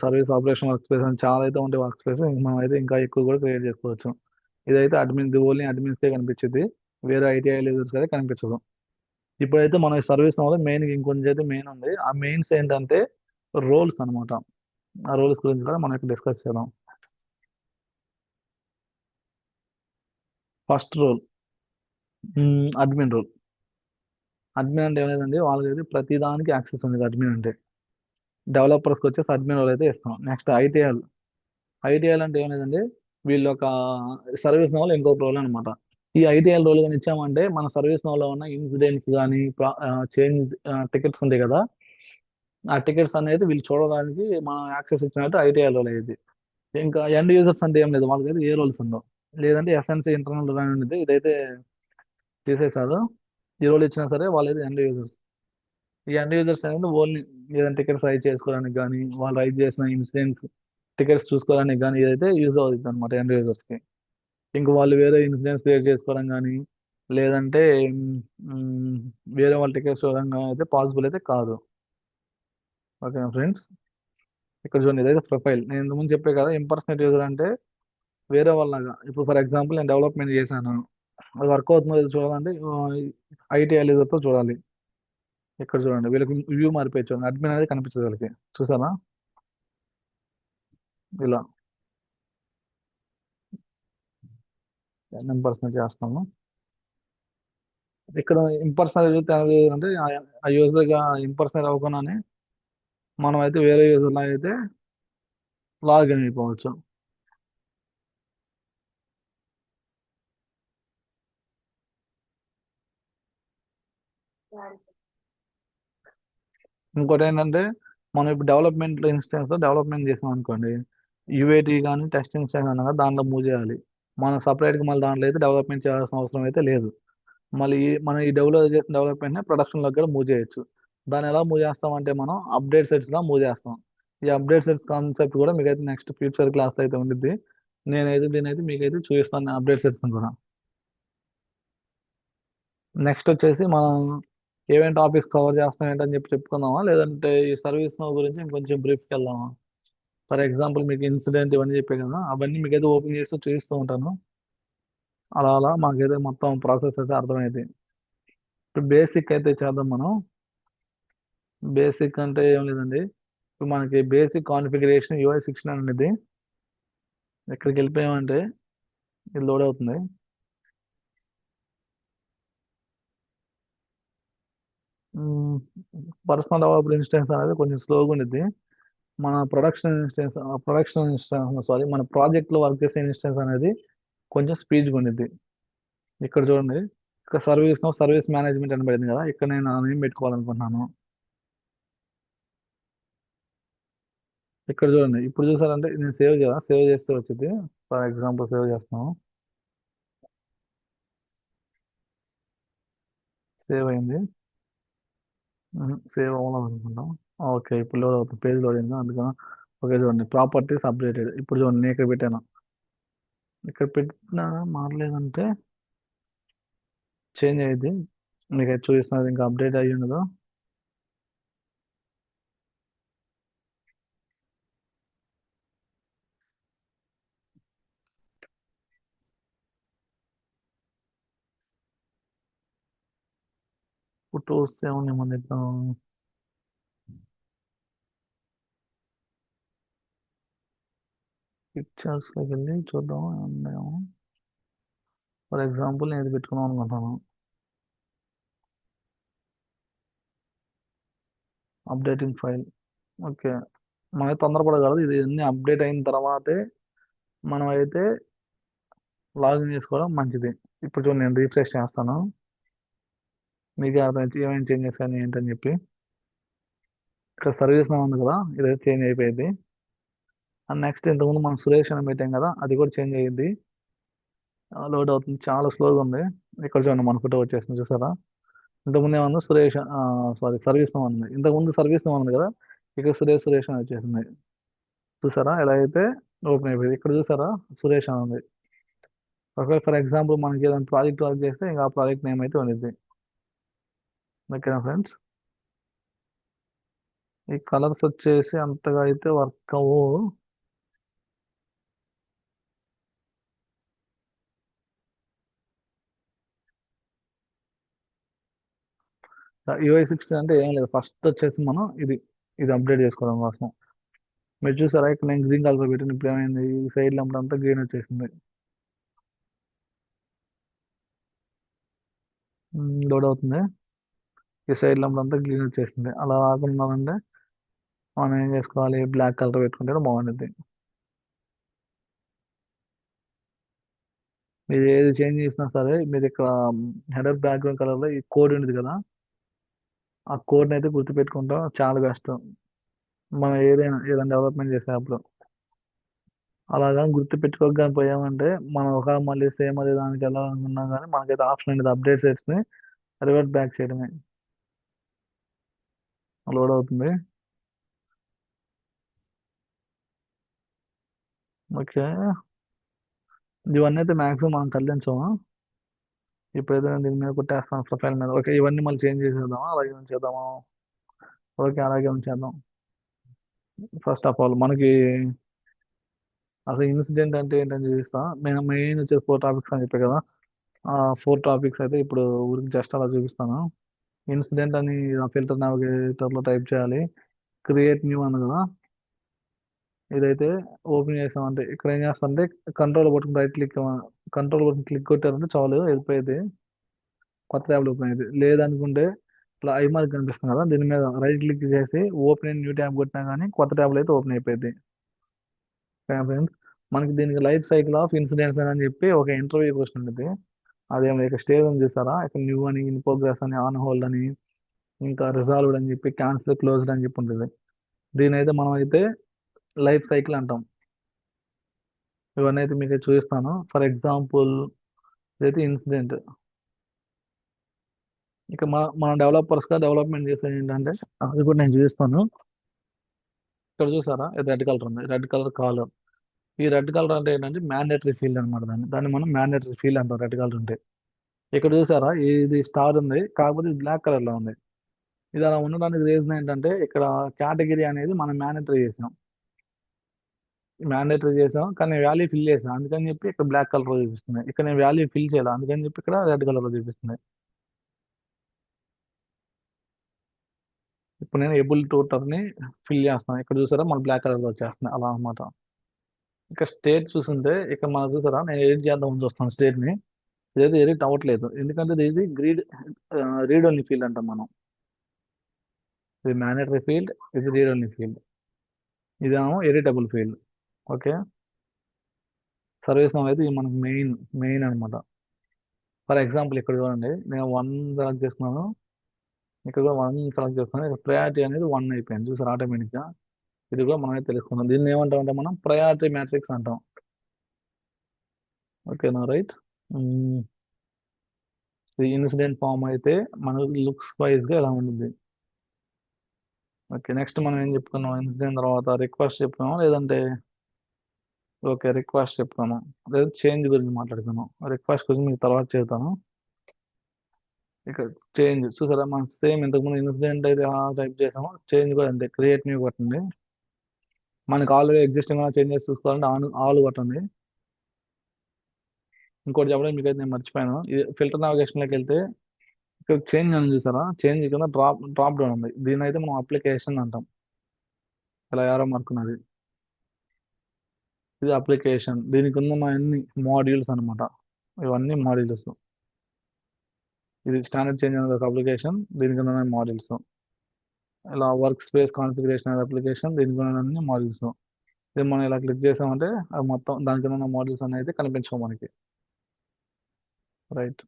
సర్వీస్ ఆపరేషన్ వర్క్ స్పేస్ అని చాలా అయితే ఉంటాయి. వర్క్ స్పేస్ మనం అయితే ఇంకా ఎక్కువ కూడా క్రియేట్ చేసుకోవచ్చు. ఇదైతే ఓన్లీ అడ్మిన్స్కే కనిపించింది, వేరే ఐటీఐ యూజర్స్ అయితే కనిపించదు. ఇప్పుడైతే మన సర్వీస్ వల్ల మెయిన్ ఇంకొంచెం అయితే మెయిన్ ఉంది. ఆ మెయిన్స్ ఏంటంటే రోల్స్ అన్నమాట. ఆ రోల్స్ గురించి కూడా మనం ఇక్కడ డిస్కస్ చేద్దాం. First role admin role. Admin అంటే ఏం లేదండి, వాళ్ళకైతే ప్రతి దానికి యాక్సెస్ ఉంది అడ్మిన్ అంటే. డెవలపర్స్కి వచ్చేసి అడ్మిన్ రోల్ అయితే ఇస్తాం. నెక్స్ట్ ఐటీఎల్ అంటే ఏం లేదండి, వీళ్ళు ఒక సర్వీస్ నోల్ ఇంకొక రోల్ అనమాట. ఈ ఐటీఎల్ రోల్ కానీ ఇచ్చామంటే మన సర్వీస్ నోలో ఉన్న ఇన్సిడెంట్స్ కానీ చేంజ్ టికెట్స్ ఉంటాయి కదా, ఆ టికెట్స్ అనేది వీళ్ళు చూడడానికి మనం యాక్సెస్ ఇచ్చినట్టు ఐటీఎల్ రోల్ అయ్యేది. ఇంకా ఎండ్ యూజర్స్ అంటే ఏం లేదు, వాళ్ళకైతే ఏ రోల్స్ ఉండవు. లేదంటే ఎస్ఎన్సి ఇంటర్నల్ డిజైన్ ఉండేది. ఇదైతే తీసేశారు. ఈ రోల్ ఇచ్చినా సరే వాళ్ళైతే ఎండ్ యూజర్స్. ఈ ఎండ్ యూజర్స్ అనేది ఓన్లీ ఏదైనా టికెట్స్ రైజ్ చేసుకోవడానికి కానీ, వాళ్ళు రైజ్ చేసిన ఇన్సిడెంట్స్ టికెట్స్ చూసుకోవడానికి కానీ ఇదైతే యూజ్ అవుతుంది అనమాట ఎండ్ యూజర్స్ కి. ఇంక వాళ్ళు వేరే ఇన్సిడెంట్స్ క్రియేట్ చేసుకోవడం కానీ, లేదంటే మ్, వేరే వాళ్ళ టికెట్స్ చూడడం కానీ అయితే పాసిబుల్ అయితే కాదు. ఓకేనా ఫ్రెండ్స్? ఇక్కడ చూడండి, ఇదైతే ప్రొఫైల్. నేను ఇంతకుముందు చెప్పే కదా, ఇంపర్సనేట్ యూజర్ అంటే వేరే వాళ్ళగా. ఇప్పుడు ఫర్ ఎగ్జాంపుల్ నేను డెవలప్మెంట్ చేశాను, అది వర్క్ అవుతుందో లేదో చూడాలంటే ఐటీ యూజర్తో చూడాలి. ఇక్కడ చూడండి, వీళ్ళకి వ్యూ మారిపోయి చూడండి, అడ్మిన్ అనేది కనిపించదు వీళ్ళకి. చూసారా? ఇలా ఇంపర్సనేట్ చేస్తాము. ఇక్కడ ఇంపర్సనల్ అనేది అంటే ఆ యూజర్ గా ఇంపర్సనల్ అవ్వకుండానే మనం అయితే వేరే యూజర్ లాగా అయితే లాగిన్ అయిపోవచ్చు. ఇంకోటి ఏంటంటే, మనం ఇప్పుడు డెవలప్మెంట్ ఇన్స్టెన్స్ లో డెవలప్మెంట్ చేసాం అనుకోండి, యూఏటీ కానీ టెస్ట్ ఇన్స్టెన్స్ అన్నా కదా, దాంట్లో మూవ్ చేయాలి. మనం సపరేట్ గా మళ్ళీ దాంట్లో అయితే డెవలప్మెంట్ చేయాల్సిన అవసరం అయితే లేదు. మళ్ళీ మనం ఈ డెవలప్ చేసిన డెవలప్మెంట్ ప్రొడక్షన్ లోకి కూడా మూవ్ చేయొచ్చు. దాన్ని ఎలా మూవ్ చేస్తాం అంటే, మనం అప్డేట్ సెట్స్ లా మూవ్ చేస్తాం. ఈ అప్డేట్ సెట్స్ కాన్సెప్ట్ కూడా మీకైతే నెక్స్ట్ ఫ్యూచర్ క్లాస్ అయితే ఉండిద్ది. నేనైతే దీని అయితే మీకైతే చూపిస్తాను అప్డేట్ సెట్స్ కూడా. నెక్స్ట్ వచ్చేసి మనం ఏమేమి టాపిక్స్ కవర్ చేస్తాం ఏంటని చెప్పి చెప్పుకుందామా, లేదంటే ఈ సర్వీస్ నో గురించి ఇంకొంచెం బ్రీఫ్కి వెళ్దామా? ఫర్ ఎగ్జాంపుల్ మీకు ఇన్సిడెంట్ ఇవన్నీ చెప్పే కదా, అవన్నీ మీకైతే ఓపెన్ చేస్తూ చూపిస్తూ ఉంటాను. అలా అలా మాకైతే మొత్తం ప్రాసెస్ అయితే అర్థమైంది. ఇప్పుడు బేసిక్ అయితే చేద్దాం మనం. బేసిక్ అంటే ఏం లేదండి, ఇప్పుడు మనకి బేసిక్ కాన్ఫిగరేషన్ UI 16 అనేది ఎక్కడికి వెళ్ళిపోయామంటే, ఇది లోడ్ అవుతుంది. పర్సనల్ డెవలప్డ్ ఇన్స్టెన్స్ అనేది కొంచెం స్లోగా ఉండిద్ది. మన ప్రొడక్షన్ ఇన్స్టెన్స్ సారీ, మన ప్రాజెక్ట్ లో వర్క్ చేసే ఇన్స్టెన్స్ అనేది కొంచెం స్పీడ్గా ఉండిద్ది. ఇక్కడ చూడండి, ఇక్కడ సర్వీస్ మేనేజ్మెంట్ అని పడింది కదా, ఇక్కడ నేను నేమ్ పెట్టుకోవాలనుకుంటున్నాను. ఇక్కడ చూడండి, ఇప్పుడు చూసారంటే నేను సేవ్ చేస్తే వచ్చింది. ఫర్ ఎగ్జాంపుల్ సేవ్ చేస్తున్నాను. సేవ్ అయింది. సేవ్ అవ్వాలి అనుకుంటాం. ఓకే, ఇప్పుడు లోడ్ అవుతుంది, పేజ్ లోడ్ అయింది అందుకని. ఓకే చూడండి, ప్రాపర్టీస్ అప్డేటెడ్. ఇప్పుడు చూడండి, నేను ఇక్కడ పెట్టాను. ఇక్కడ పెట్టినా మారలేదంటే చేంజ్ అయ్యింది. మీకు అయితే చూపిస్తున్నది, ఇంకా అప్డేట్ అయ్యి ఉండదు. ఫోటోస్ ఏమన్నా మన దగ్గర పిక్చర్స్లోకి వెళ్ళి చూద్దాం ఏమున్నాయో. ఫర్ ఎగ్జాంపుల్ నేను ఇది పెట్టుకున్నాం అనుకుంటాను, అప్డేటింగ్ ఫైల్. ఓకే, మనకి తొందరపడగలదు, ఇది అన్ని అప్డేట్ అయిన తర్వాతే మనం అయితే లాగిన్ చేసుకోవడం మంచిది. ఇప్పుడు చూడండి, నేను రీఫ్రెష్ చేస్తాను, మీకు అర్థం ఏమేమి చేంజెస్ అని ఏంటని చెప్పి. ఇక్కడ సర్వీస్ నా ఉంది కదా, ఇదైతే చేంజ్ అయిపోయింది. అండ్ నెక్స్ట్ ఇంతకుముందు మనం సురేష్ అని పెట్టాం కదా, అది కూడా చేంజ్ అయ్యింది. లోడ్ అవుతుంది, చాలా స్లోగా ఉంది. ఇక్కడ చూడండి, మన ఫోటో వచ్చేసింది చూసారా. ఇంతకుముందు ఏమన్నా సురేష్, సారీ సర్వీస్ నో ఉంది, ఇంతకుముందు సర్వీస్ నో ఉంది కదా, ఇక్కడ సురేష్ అని వచ్చేసింది. చూసారా ఎలా అయితే ఓపెన్ అయిపోయింది. ఇక్కడ చూసారా, సురేష్ అని ఉంది. ఒకవేళ ఫర్ ఎగ్జాంపుల్ మనకి ఏదైనా ప్రాజెక్ట్ వర్క్ చేస్తే ఇంకా ఆ ప్రాజెక్ట్ నేమ్ అయితే ఉండిద్ది. ఓకేనా ఫ్రెండ్స్? ఈ కలర్స్ వచ్చేసి అంతగా అయితే వర్క్ అవ్వవు. UI 16 అంటే ఏం లేదు, ఫస్ట్ వచ్చేసి మనం ఇది అప్డేట్ చేసుకోవడం కోసం. మీరు చూసారా, ఇక్కడ నేను గ్రీన్ కలర్ పెట్టిన, ఇప్పుడు ఏమైంది, ఈ సైడ్ లంప్ అంతా గ్రీన్ వచ్చేసింది. లోడ్ అవుతుంది, ఈ సైడ్ లంప్ అంతా గ్రీన్ వచ్చేసింది. అలా రాకుండా అంటే మనం ఏం చేసుకోవాలి, బ్లాక్ కలర్ పెట్టుకుంటే బాగుంటుంది. మీరు ఏది చేంజ్ చేసినా సరే, మీరు ఇక్కడ హెడర్ బ్యాక్గ్రౌండ్ కలర్ లో ఈ కోడ్ ఉంది కదా, ఆ కోడ్ని అయితే గుర్తుపెట్టుకుంటాం చాలా కష్టం మనం ఏదైనా డెవలప్మెంట్ చేసేటప్పుడు. అలాగా గుర్తు పెట్టుకోక పోయామంటే మనం ఒక మళ్ళీ సేమ్ అదే దానికి వెళ్ళాలనుకున్నాం కానీ మనకైతే ఆప్షన్ అనేది అప్డేట్ చేసి రివర్ట్ బ్యాక్ చేయడమే. లోడ్ అవుతుంది. ఓకే. ఇవన్నీ అయితే మాక్సిమం మనం కదిలించాము. ఇప్పుడైతే నేను దీని మీద కొట్టేస్తాను ప్రొఫైల్ మీద. ఓకే, ఇవన్నీ మళ్ళీ చేంజ్ చేసేద్దామా అలాగే ఉంచేద్దాము? ఓకే, అలాగే ఉంచేద్దాం. ఫస్ట్ ఆఫ్ ఆల్ మనకి అసలు ఇన్సిడెంట్ అంటే ఏంటని చూపిస్తా. నేను మెయిన్ వచ్చేసి 4 టాపిక్స్ అని చెప్పాను కదా. ఆ 4 టాపిక్స్ అయితే ఇప్పుడు ఊరికి జస్ట్ అలా చూపిస్తాను. ఇన్సిడెంట్ అని ఫిల్టర్ నావిగేటర్ లో టైప్ చేయాలి. క్రియేట్ న్యూ అన్న కదా. ఇదైతే ఓపెన్ చేసాం అంటే ఇక్కడ ఏం చేస్తాం అంటే control button right click, control button click కొట్టారంటే చాలు వెళ్ళిపోయేది. కొత్త ట్యాబ్లు ఓపెన్ అయ్యేది. లేదనుకుంటే ఇట్లా ఐ మార్క్ కనిపిస్తుంది కదా, దీని మీద రైట్ క్లిక్ చేసి ఓపెన్ న్యూ ట్యాబ్ కొట్టినా కానీ కొత్త ట్యాబ్లో అయితే ఓపెన్ అయిపోయింది. ఫ్రెండ్స్, మనకి దీనికి లైఫ్ సైకిల్ ఆఫ్ ఇన్సిడెంట్స్ అని చెప్పి ఒక ఇంటర్వ్యూ క్వశ్చన్ ఉంటుంది. అదేమో ఇక స్టేజ్ అని చూసారా, ఇక్కడ న్యూ అని, ఇన్ ప్రోగ్రెస్ అని, ఆన్ హోల్డ్ అని, ఇంకా రిజాల్వ్డ్ అని చెప్పి, క్యాన్సిల్, క్లోజ్డ్ అని చెప్పి ఉంటుంది. దీని అయితే మనం అయితే లైఫ్ సైకిల్ అంటాం. ఇవన్నీ అయితే మీకు చూపిస్తాను. ఫర్ ఎగ్జాంపుల్ ఇదైతే ఇన్సిడెంట్. ఇక మన డెవలపర్స్ గా డెవలప్మెంట్ చేసేది ఏంటంటే అది కూడా నేను చూపిస్తాను. ఇక్కడ చూసారా, ఇది రెడ్ కలర్ ఉంది, రెడ్ కలర్ కాలర్. ఈ రెడ్ కలర్ అంటే ఏంటంటే మ్యాండేటరీ ఫీల్డ్ అనమాట. దాన్ని మనం మ్యాండేటరీ ఫీల్డ్ అంటాం రెడ్ కలర్ ఉంటే. ఇక్కడ చూసారా, ఇది స్టార్ ఉంది కాకపోతే ఇది బ్లాక్ కలర్ లో ఉంది. ఇది అలా ఉండడానికి రీజన్ ఏంటంటే ఇక్కడ కేటగిరీ అనేది మనం మ్యాండేటరీ చేసాం. మ్యాండేటరీ చేసాం కానీ నేను వాల్యూ ఫిల్ చేసాను అందుకని చెప్పి ఇక్కడ బ్లాక్ కలర్ లో చూపిస్తుంది. ఇక్కడ నేను వాల్యూ ఫిల్ చేయాలి అందుకని చెప్పి ఇక్కడ రెడ్ కలర్ లో చూపిస్తుంది. ఇప్పుడు నేను ఏబుల్ టూటర్ ని ఫిల్ చేస్తాను. ఇక్కడ చూసారా మన బ్లాక్ కలర్ లో వచ్చేస్తుంది అలా అనమాట. ఇక స్టేట్ చూస్తుంటే ఇక్కడ మనం చూసారా, నేను ఎడిట్ చేద్దామని చూస్తాను స్టేట్ ని. ఇదైతే ఎడిట్ అవ్వట్లేదు ఎందుకంటే ఇది రీడ్ ఓన్లీ ఫీల్డ్ అంటాం మనం. ఇది మ్యాండేటరీ ఫీల్డ్, ఇది రీడ్ ఓన్లీ ఫీల్డ్, ఇదేమో editable field. Okay. Service name అయితే ఇది మనకు మెయిన్ అనమాట. ఫర్ ఎగ్జాంపుల్ ఇక్కడ చూడండి, నేను 1 సెలెక్ట్ చేస్తున్నాను. ఇక్కడ 1 సెలెక్ట్ చేస్తున్నాను. ఇక్కడ ప్రయారిటీ అనేది 1 అయిపోయింది చూసారు ఆటోమేటిక్ గా. ఇది కూడా మనమే తెలుసుకున్నాం. దీన్ని ఏమంటాం అంటే మనం ప్రయారిటీ మ్యాట్రిక్స్ అంటాం. ఓకేనా, రైట్. ఇది ఇన్సిడెంట్ ఫామ్ అయితే మనకు లుక్స్ వైజ్ గా ఇలా ఉంటుంది. ఓకే, నెక్స్ట్ మనం ఏం చెప్పుకున్నాం, ఇన్సిడెంట్ తర్వాత రిక్వెస్ట్ చెప్పుకున్నాం లేదంటే ఓకే రిక్వెస్ట్ చెప్తాను, లేదా చేంజ్ గురించి మాట్లాడుకున్నాం. రిక్వెస్ట్ గురించి మీకు తర్వాత చెప్తాను. ఇక చేంజ్ చూసారా, మనం సేమ్ ఇంతకుముందు ఇన్సిడెంట్ అయితే టైప్ చేసామో చేంజ్ కూడా అంతే, క్రియేట్ న్యూ కొట్టండి. మనకి ఆల్రెడీ ఎగ్జిస్టింగ్ చేంజెస్ చూసుకోవాలంటే ఆల్ కొట్టండి. ఇంకోటి చెప్పడం మీకు అయితే నేను మర్చిపోయాను, ఇది ఫిల్టర్ నావిగేషన్లోకి వెళ్తే ఇక్కడ చేంజ్ అని చూసారా, చేంజ్ కింద డ్రాప్ డౌన్ ఉంది. దీని అయితే మనం అప్లికేషన్ అంటాం. ఇలా యారో మార్క్ ఉన్నది, ఇది అప్లికేషన్. దీనికి ఉన్న అన్ని మాడ్యూల్స్ అన్నమాట. ఇవన్నీ మాడ్యూల్స్. ఇది స్టాండర్డ్ చేంజ్ అనేది ఒక అప్లికేషన్, దీనికి ఉన్న మాడ్యూల్స్. ఇలా వర్క్ స్పేస్ కాన్ఫిగరేషన్ అనేది అప్లికేషన్, దీనికి ఉన్న అన్ని మాడ్యూల్స్. ఇది మనం ఇలా క్లిక్ చేసామంటే అది మొత్తం దానికి ఉన్న మాడ్యూల్స్ అనేది కనిపించవు మనకి. రైట్.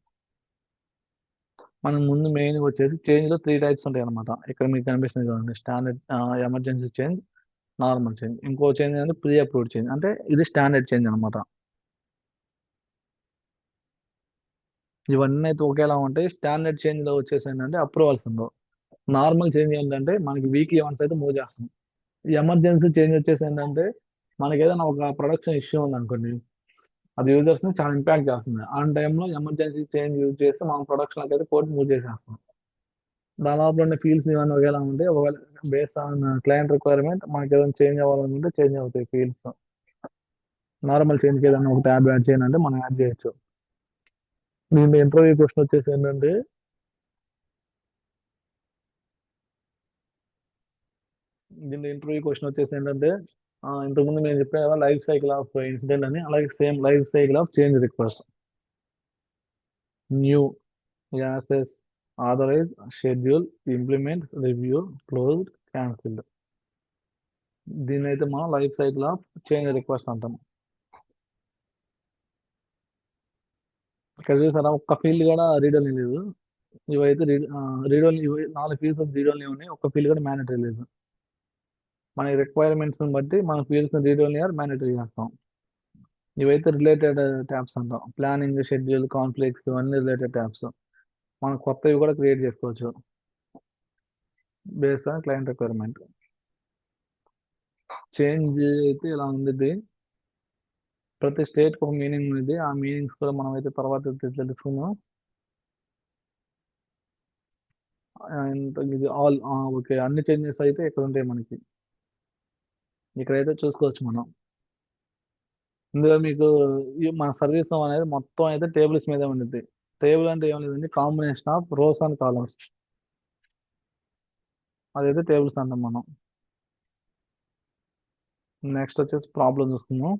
మనం ముందు మెయిన్ వచ్చేసి చేంజ్ లో 3 టైప్స్ ఉంటాయి అనమాట. ఇక్కడ మీకు కనిపిస్తుంది చూడండి, standard, emergency change, normal change. ఇంకో చేంజ్ అంటే ప్రీ అప్రూవ్డ్ చేంజ్, అంటే ఇది స్టాండర్డ్ చేంజ్ అనమాట. ఇవన్నీ అయితే ఒకేలా ఉంటాయి. స్టాండర్డ్ చేంజ్ లో వచ్చేసి ఏంటంటే అప్రూవల్స్ ఉండవు. నార్మల్ చేంజ్ ఏంటంటే మనకి వీక్లీ వన్స్ అయితే మూవ్ చేస్తాం. ఎమర్జెన్సీ చేంజ్ వచ్చేసి ఏంటంటే మనకి ఏదైనా ఒక ప్రొడక్షన్ ఇష్యూ ఉంది అనుకోండి, అది యూజర్స్ ని చాలా ఇంపాక్ట్ చేస్తుంది. ఆ టైంలో ఎమర్జెన్సీ చేంజ్ యూజ్ చేసి మనం ప్రొడక్షన్ అయితే కోడ్ మూవ్ చేసేస్తాం. దాని లోపల ఉన్న ఫీల్డ్స్ ఇవన్నీ ఒకేలా ఉంటాయి. ఒకవేళ బేస్డ్ ఆన్ క్లయింట్ రిక్వైర్మెంట్ మనకి ఏదైనా చేంజ్ అవ్వాలనుకుంటే చేంజ్ అవుతాయి ఫీల్డ్స్. నార్మల్ చేంజ్కి ఏదైనా ఒక ట్యాబ్ యాడ్ చేయాలంటే మనం యాడ్ చేయొచ్చు. దీంట్లో ఇంటర్వ్యూ క్వశ్చన్ వచ్చేసి ఏంటంటే, ఇంతకుముందు నేను చెప్పాను కదా లైఫ్ సైకిల్ ఆఫ్ ఇన్సిడెంట్ అని, అలాగే same life cycle of change request. New, assess, authorize, schedule, implement, review, closed, cancelled. దీన్ని అయితే మనం life cycle of change request అంటాం. ఇక్కడ చూసారా, ఒక్క ఫీల్డ్ కూడా రీడ్ ఓన్లీ లేదు. ఇవైతే read only, 4 fields read only ఉన్నాయి, ఒక్క ఫీల్డ్ కూడా మ్యాండేటరీ లేదు. మన రిక్వైర్మెంట్స్ బట్టి మన fields read only or mandatory చేస్తాం. ఇవైతే రిలేటెడ్ ట్యాబ్స్ అంటాం. ప్లానింగ్, షెడ్యూల్, కాన్ఫ్లిక్ట్స్ ఇవన్నీ రిలేటెడ్ ట్యాబ్స్. మనం కొత్తవి కూడా క్రియేట్ చేసుకోవచ్చు based on client requirement. Change అయితే ఇలా ఉంది. ప్రతి స్టేట్ ఒక మీనింగ్ ఉంది. ఆ మీనింగ్స్ కూడా మనం అయితే తర్వాత అయితే తెలుసుకుందాం. అండ్ ఇది ఆల్ ఓకే, అన్ని చేంజెస్ అయితే ఇక్కడ ఉంటాయి మనకి. ఇక్కడైతే చూసుకోవచ్చు మనం. ఇందులో మీకు మన సర్వీస్ అనేది మొత్తం అయితే టేబుల్స్ మీద ఉండిద్ది. టేబుల్ అంటే ఏం లేదండి, combination of rows and columns. అదైతే టేబుల్స్ అంటాం మనం. నెక్స్ట్ వచ్చేసి ప్రాబ్లం చూసుకుందాం.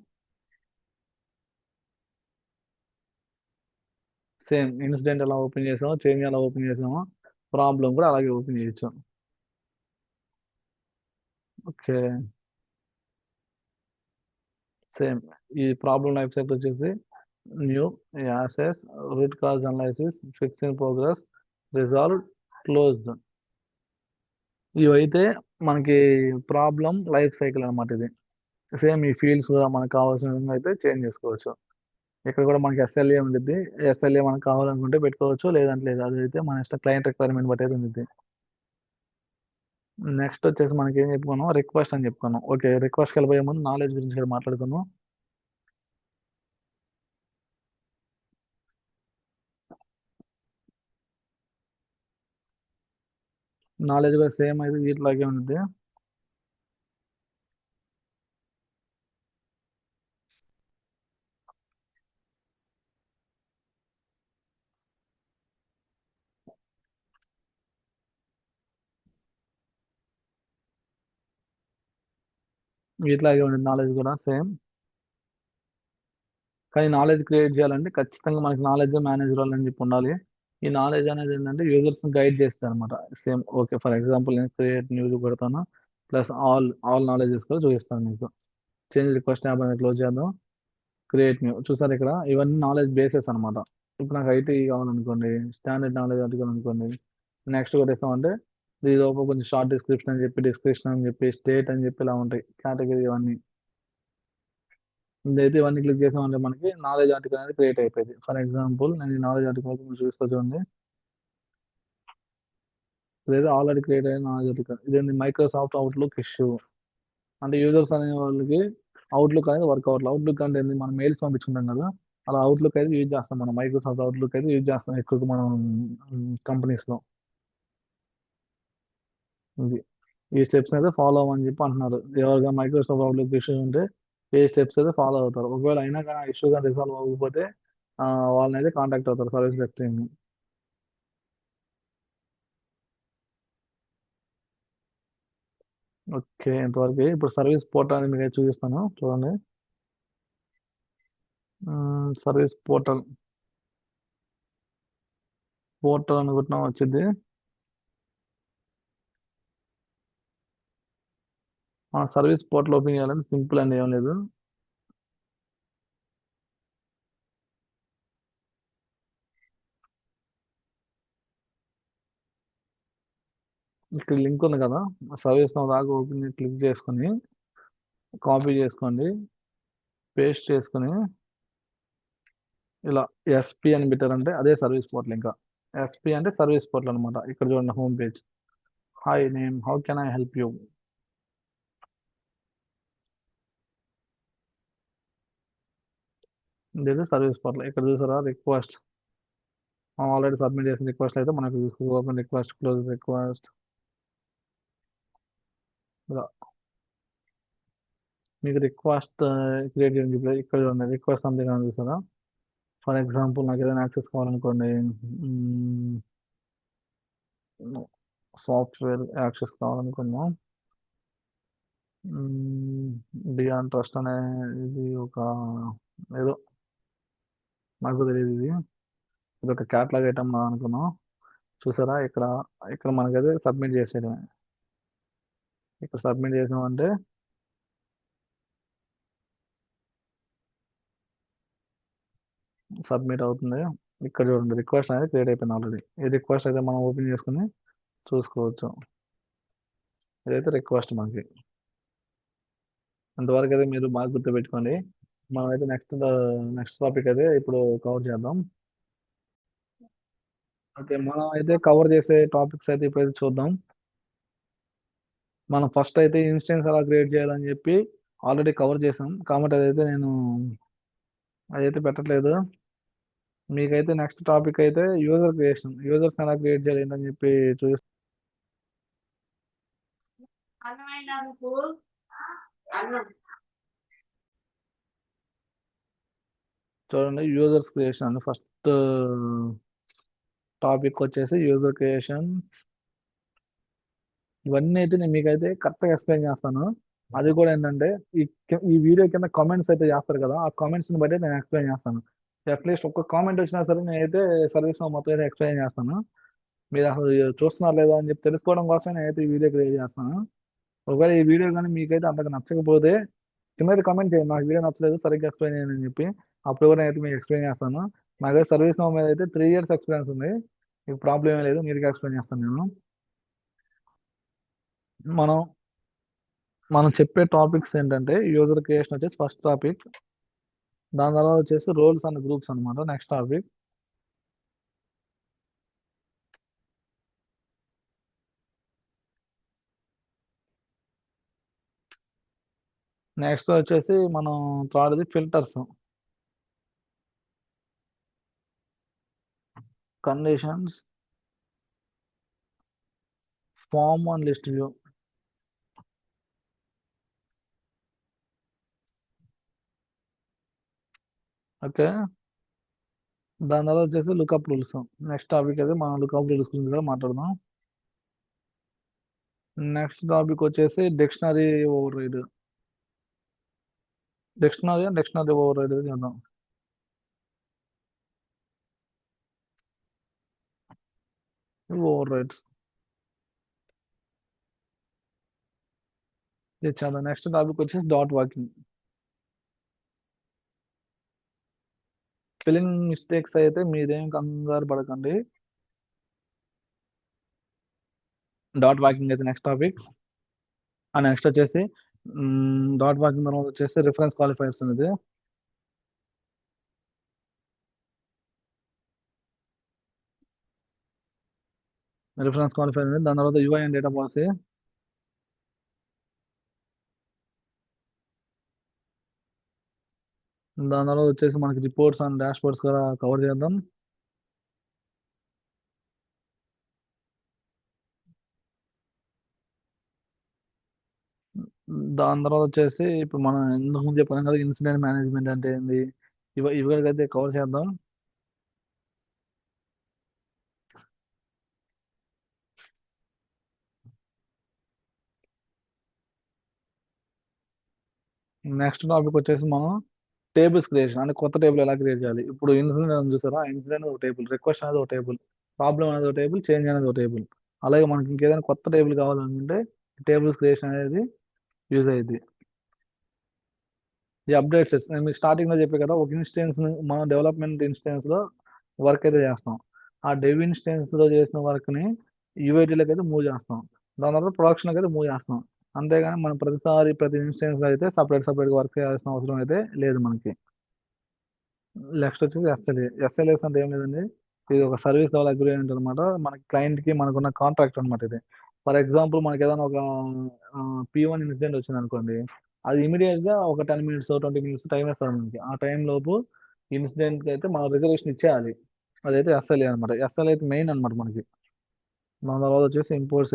సేమ్ ఇన్సిడెంట్ ఎలా ఓపెన్ చేసామో, చేంజ్ ఎలా ఓపెన్ చేసామో, ప్రాబ్లం కూడా అలాగే ఓపెన్ చేయొచ్చు. Okay, same. ఈ ప్రాబ్లం లైఫ్ సైకిల్ వచ్చేసి new, assess, root cause analysis, fixing progress, resolve, closed. ఇవైతే మనకి ప్రాబ్లం లైఫ్ సైకిల్ అన్నమాట ఇది. సేమ్ ఈ ఫీల్డ్స్ కూడా మనకు కావాల్సిన విధంగా అయితే చేంజ్ చేసుకోవచ్చు. ఇక్కడ కూడా మనకి ఎస్ఎల్ఏ ఉంటుంది. ఎస్ఎల్ఏ మనకు కావాలనుకుంటే పెట్టుకోవచ్చు, లేదంటే లేదు. అదైతే మన ఇష్టం, క్లయింట్ రిక్వైర్మెంట్ బట్టి అయితే ఉంటుంది. నెక్స్ట్ వచ్చేసి మనకి ఏం చెప్పుకున్నాం, రిక్వెస్ట్ అని చెప్పుకున్నాం. ఓకే, రిక్వెస్ట్కి వెళ్ళిపోయే ముందు నాలెడ్జ్ గురించి కూడా మాట్లాడుకున్నాం. నాలెడ్జ్ కూడా సేమ్ అయితే వీటిలాగే ఉంటుంది. వీటిలాగే ఉంటుంది నాలెడ్జ్ కూడా సేమ్. కానీ నాలెడ్జ్ క్రియేట్ చేయాలంటే ఖచ్చితంగా మనకి నాలెడ్జ్ మేనేజర్ అని చెప్పి ఉండాలి. ఈ నాలెడ్జ్ అనేది ఏంటంటే యూజర్స్ గైడ్ చేస్తారు అనమాట. సేమ్ ఓకే, ఫర్ ఎగ్జాంపుల్ నేను క్రియేట్ న్యూస్ కొడతాను, ప్లస్ ఆల్ నాలెడ్జెస్ కూడా చూపిస్తాను మీకు. చేంజ్ రిక్వెస్ట్ యాప్ అనేది క్లోజ్ చేద్దాం. క్రియేట్ న్యూ చూసారు ఇక్కడ, ఇవన్నీ నాలెడ్జ్ బేసెస్ అనమాట. ఇప్పుడు నాకు ఐటీ కావాలనుకోండి, స్టాండర్డ్ నాలెడ్జ్ అనుకోండి, నెక్స్ట్ కూడా ఇస్తామంటే దీని లోపల కొంచెం షార్ట్ డిస్క్రిప్షన్ అని చెప్పి, డిస్క్రిప్షన్ అని చెప్పి, స్టేట్ అని చెప్పి ఇలా ఉంటాయి కేటగిరీ ఇవన్నీ. ఇదైతే ఇవన్నీ క్లిక్ చేసామంటే మనకి నాలెడ్జ్ ఆర్టికల్ అనేది క్రియేట్ అయిపోయింది. ఫర్ ఎగ్జాంపుల్ నేను ఈ నాలెడ్జ్ ఆర్టికల్ చూపిస్తా చూడండి. ఇదైతే ఆల్రెడీ క్రియేట్ అయిన నాలెడ్జ్ ఆర్టికల్. ఇదేంటి, మైక్రోసాఫ్ట్ అవుట్లుక్ ఇష్యూ. అంటే యూజర్స్ అనే వాళ్ళకి అవుట్లుక్ అనేది వర్క్ అవ్వట్లేదు. అవుట్లుక్ అంటే ఏంది, మనం మెయిల్స్ పంపించుకుంటాం కదా, అలా అవుట్లుక్ అయితే యూజ్ చేస్తాం. మనం మైక్రోసాఫ్ట్ అవుట్లుక్ అయితే యూజ్ చేస్తాం ఎక్కువగా మనం కంపెనీస్ లో. ఇది ఈ స్టెప్స్ అయితే ఫాలో అవ్వని చెప్పి అంటున్నారు. ఎవరిగా మైక్రోసాఫ్ట్ అవుట్లుక్ ఇష్యూ ఉంటే ఏ స్టెప్స్ అయితే ఫాలో అవుతారు. ఒకవేళ అయినా కానీ ఇష్యూ కానీ రిసాల్వ్ అవ్వకపోతే ఆ, వాళ్ళని అయితే కాంటాక్ట్ అవుతారు సర్వీస్ డెస్క్ టీమ్. ఓకే, ఇంతవరకు. ఇప్పుడు సర్వీస్ పోర్టల్ మీకు అయితే చూపిస్తాను చూడండి. సర్వీస్ పోర్టల్, పోర్టల్ అనుకుంటున్నాం వచ్చింది. మన సర్వీస్ పోర్టల్ ఓపెన్ చేయాలంటే సింపుల్ అండి, ఏం లేదు. ఇక్కడ లింక్ ఉంది కదా, సర్వీస్ దాకా ఓపెన్ క్లిక్ చేసుకొని కాపీ చేసుకోండి, పేస్ట్ చేసుకొని ఇలా ఎస్పి అని పెట్టారంటే అదే సర్వీస్ పోర్టల్. ఇంకా ఎస్పి అంటే సర్వీస్ పోర్టల్ అనమాట. ఇక్కడ చూడండి, home page. Hi name, how can I help you. ఇదైతే సర్వీస్ పోర్టల్. ఇక్కడ చూసారా, రిక్వెస్ట్. మనం ఆల్రెడీ సబ్మిట్ చేసిన రిక్వెస్ట్ అయితే మనకు ఓపెన్ రిక్వెస్ట్, క్లోజ్ రిక్వెస్ట్. ఇలా మీకు రిక్వెస్ట్ క్రియేట్ చేయండి. ఇక్కడ చూడండి, రిక్వెస్ట్ సంథింగ్ అని చూసారా. ఫర్ ఎగ్జాంపుల్ నాకు ఏదైనా యాక్సెస్ కావాలనుకోండి, సాఫ్ట్వేర్ యాక్సెస్ కావాలనుకున్నాం. బియాండ్ ట్రస్ట్ అనే ఇది ఒక ఏదో నాకు తెలియదు ఇది. ఇది ఒక క్యాట్లాగ్ ఐటమ్ అనుకున్నాం. చూసారా ఇక్కడ, ఇక్కడ మనకైతే సబ్మిట్ చేసేయడమే. ఇక్కడ సబ్మిట్ చేసామంటే సబ్మిట్ అవుతుంది. ఇక్కడ చూడండి, రిక్వెస్ట్ అనేది క్రియేట్ అయిపోయింది ఆల్రెడీ. ఈ రిక్వెస్ట్ అయితే మనం ఓపెన్ చేసుకుని చూసుకోవచ్చు. ఇదైతే రిక్వెస్ట్ మనకి. అంతవరకు అయితే మీరు బాగా గుర్తుపెట్టుకోండి. మనం అయితే నెక్స్ట్ టాపిక్ అయితే ఇప్పుడు కవర్ చేద్దాం. ఓకే, మనం అయితే కవర్ చేసే టాపిక్స్ అయితే ఇప్పుడు చూద్దాం. మనం ఫస్ట్ అయితే ఇన్స్టెన్స్ ఎలా క్రియేట్ చేయాలని చెప్పి ఆల్రెడీ కవర్ చేసాం కాబట్టి అదైతే పెట్టట్లేదు. మీకైతే నెక్స్ట్ టాపిక్ అయితే యూజర్స్ ఎలా క్రియేట్ చేయాలి ఏంటని చెప్పి చూపిస్తాం. చూడండి, యూజర్స్ క్రియేషన్ ఫస్ట్ టాపిక్ వచ్చేసి యూజర్ క్రియేషన్. ఇవన్నీ అయితే నేను మీకైతే కరెక్ట్గా ఎక్స్ప్లెయిన్ చేస్తాను. అది కూడా ఏంటంటే ఈ వీడియో కింద కామెంట్స్ అయితే చేస్తారు కదా, ఆ కామెంట్స్ ని బట్టి నేను ఎక్స్ప్లెయిన్ చేస్తాను. అట్లీస్ట్ ఒక్క కామెంట్ వచ్చినా సరే నేనైతే సర్వీస్ మొత్తం అయితే ఎక్స్ప్లెయిన్ చేస్తాను. మీరు అసలు చూస్తున్నారు లేదా అని చెప్పి తెలుసుకోవడం కోసం నేనైతే ఈ వీడియో క్రియేట్ చేస్తాను. ఒకవేళ ఈ వీడియో కానీ మీకైతే అంతగా నచ్చకపోతే కింద కామెంట్ చేయండి, నాకు వీడియో నచ్చలేదు సరిగ్గా ఎక్స్ప్లెయిన్ చేయండి అని చెప్పి. అప్పుడు కూడా నేనైతే మీకు ఎక్స్ప్లెయిన్ చేస్తాను. నాకైతే సర్వీస్ మీద అయితే 3 years ఎక్స్పీరియన్స్ ఉంది. మీకు ప్రాబ్లం ఏం లేదు, మీరు ఎక్స్ప్లెయిన్ చేస్తాను నేను. మనం మనం చెప్పే టాపిక్స్ ఏంటంటే యూజర్ క్రియేషన్ వచ్చేసి ఫస్ట్ టాపిక్. దాని తర్వాత వచ్చేసి రోల్స్ అండ్ గ్రూప్స్ అన్నమాట నెక్స్ట్ టాపిక్. నెక్స్ట్ వచ్చేసి మనం థర్డ్ది filters, conditions, form and list view. Okay, దాని తర్వాత వచ్చేసి లుకప్ రూల్స్. నెక్స్ట్ టాపిక్ అయితే మనం లుకప్ రూల్స్ గురించి కూడా మాట్లాడదాం. నెక్స్ట్ టాపిక్ వచ్చేసి dictionary override. Dictionary override చేద్దాం. ఓవర్ రైడ్స్ ఇది చాలా. నెక్స్ట్ టాపిక్ వచ్చేసి డాట్ వాకింగ్. స్పెల్లింగ్ మిస్టేక్స్ అయితే మీరేం కంగారు పడకండి. డాట్ వాకింగ్ అయితే నెక్స్ట్ టాపిక్. ఆ నెక్స్ట్ వచ్చేసి డాట్ వాకింగ్ తర్వాత వచ్చేసి రిఫరెన్స్ క్వాలిఫైర్స్ అనేది. రిఫరెన్స్ క్వాలిఫైర్ అనేది దాని తర్వాత యూఐ అండ్ డేటా పాలసీ. దాని తర్వాత వచ్చేసి మనకి రిపోర్ట్స్ అండ్ డాష్ బోర్డ్స్ కూడా కవర్ చేద్దాం. దాని తర్వాత వచ్చేసి ఇప్పుడు మనం ఇంతకు ముందు చెప్పాం కదా ఇన్సిడెంట్ మేనేజ్మెంట్ అంటే ఏంది, ఇవి అయితే కవర్ చేద్దాం. నెక్స్ట్ టాపిక్ వచ్చేసి మనం టేబుల్స్ క్రియేషన్ అంటే కొత్త టేబుల్ ఎలా క్రియేట్ చేయాలి. ఇప్పుడు ఇన్సిడెంట్ చూసారా, ఇన్సిడెంట్ ఒక టేబుల్, రిక్వెస్ట్ అనేది ఒక టేబుల్, ప్రాబ్లం అనేది ఒక టేబుల్, చేంజ్ అనేది ఒక టేబుల్. అలాగే మనకి ఇంకేదైనా కొత్త టేబుల్ కావాలనుకుంటే టేబుల్స్ క్రియేషన్ అనేది యూజ్ అయ్యింది. ఈ అప్డేట్స్ నేను మీకు స్టార్టింగ్ లో చెప్పే కదా, ఒక ఇన్స్టెన్స్ మనం డెవలప్మెంట్ ఇన్స్టెన్స్ లో వర్క్ అయితే చేస్తాం. ఆ డెవ్ ఇన్స్టెన్స్ లో చేసిన వర్క్ ని యూఐటీలోకి అయితే మూవ్ చేస్తాం. దాని తర్వాత ప్రొడక్షన్ అయితే మూవ్ చేస్తాం. అంతేగాని మనం ప్రతిసారి ప్రతి ఇన్స్టెన్స్ లో అయితే సపరేట్ వర్క్ చేయాల్సిన అవసరం అయితే లేదు మనకి. నెక్స్ట్ వచ్చేసి ఎస్ఎల్ఏస్ అంటే ఏం లేదండి, ఇది ఒక సర్వీస్ లెవెల్ అగ్రిమెంట్ అనమాట. మనకి క్లయింట్ కి మనకున్న కాంట్రాక్ట్ అనమాట ఇది. ఫర్ ఎగ్జాంపుల్ మనకి ఏదైనా ఒక P1 ఇన్సిడెంట్ వచ్చింది అనుకోండి, అది ఇమీడియట్ గా ఒక 10 minutes 20 minutes టైం ఇస్తారు మనకి. ఆ టైం లోపు ఇన్సిడెంట్ కి అయితే మనం రిజర్వేషన్ ఇచ్చేయాలి. అదైతే ఎస్ఎల్ఏ అనమాట. ఎస్ఎల్ఏ అయితే మెయిన్ అనమాట మనకి. మన తర్వాత వచ్చేసి ఇంపోర్ట్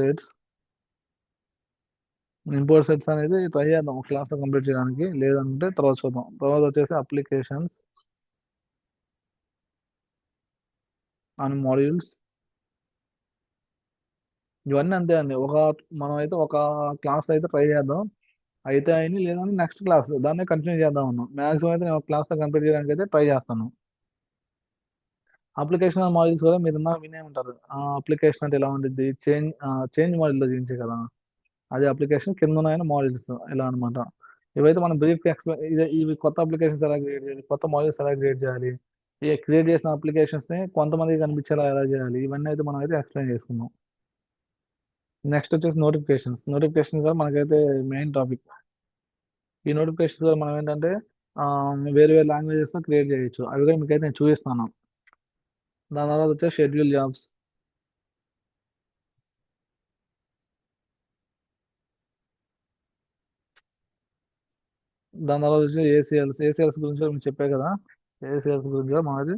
సెట్స్ అనేది ట్రై చేద్దాం ఒక క్లాస్ లో కంప్లీట్ చేయడానికి, లేదంటే తర్వాత చూద్దాం. తర్వాత వచ్చేసి అప్లికేషన్స్ అండ్ మాడ్యూల్స్. ఇవన్నీ అంతే అండి. మనం అయితే ఒక క్లాస్ అయితే ట్రై చేద్దాం. అయితే అయింది, లేదంటే నెక్స్ట్ క్లాస్ దాన్నే కంటిన్యూ చేద్దాం అన్నాం. మాక్సిమం అయితే నేను ఒక క్లాస్ తో కంప్లీట్ చేయడానికి అయితే ట్రై చేస్తాను. అప్లికేషన్ మాడ్యూల్స్ కూడా మీరు వినే ఉంటారు. ఆ అప్లికేషన్ అంటే ఎలా ఉంటుంది, చేంజ్ మాడ్యూల్ లో చేయించే కదా, అది అప్లికేషన్ కింద ఉన్న మాడ్యూల్స్ ఇలా అనమాట. ఇవైతే మనం బ్రీఫ్ ఇవి కొత్త అప్లికేషన్స్ ఎలా క్రియేట్ చేయాలి, కొత్త మాడ్యూల్స్ ఎలా క్రియేట్ చేయాలి, ఈ క్రియేట్ చేసిన అప్లికేషన్స్ ని కొంతమందికి కనిపించేలా ఎలా చేయాలి, ఇవన్నీ అయితే మనం అయితే ఎక్స్ప్లెయిన్ చేసుకుందాం. నెక్స్ట్ వచ్చేసి నోటిఫికేషన్స్ కూడా మనకైతే మెయిన్ టాపిక్. ఈ నోటిఫికేషన్స్ మనం ఏంటంటే వేరే వేరే లాంగ్వేజెస్ లో క్రియేట్ చేయొచ్చు. అవి కూడా మీకైతే నేను చూపిస్తాను. దాని తర్వాత వచ్చే షెడ్యూల్ జాబ్స్. దాని తర్వాత వచ్చి ఏసీఎల్స్ గురించి కూడా మీకు చెప్పే కదా. ఏసీఎల్స్ గురించి కూడా మనది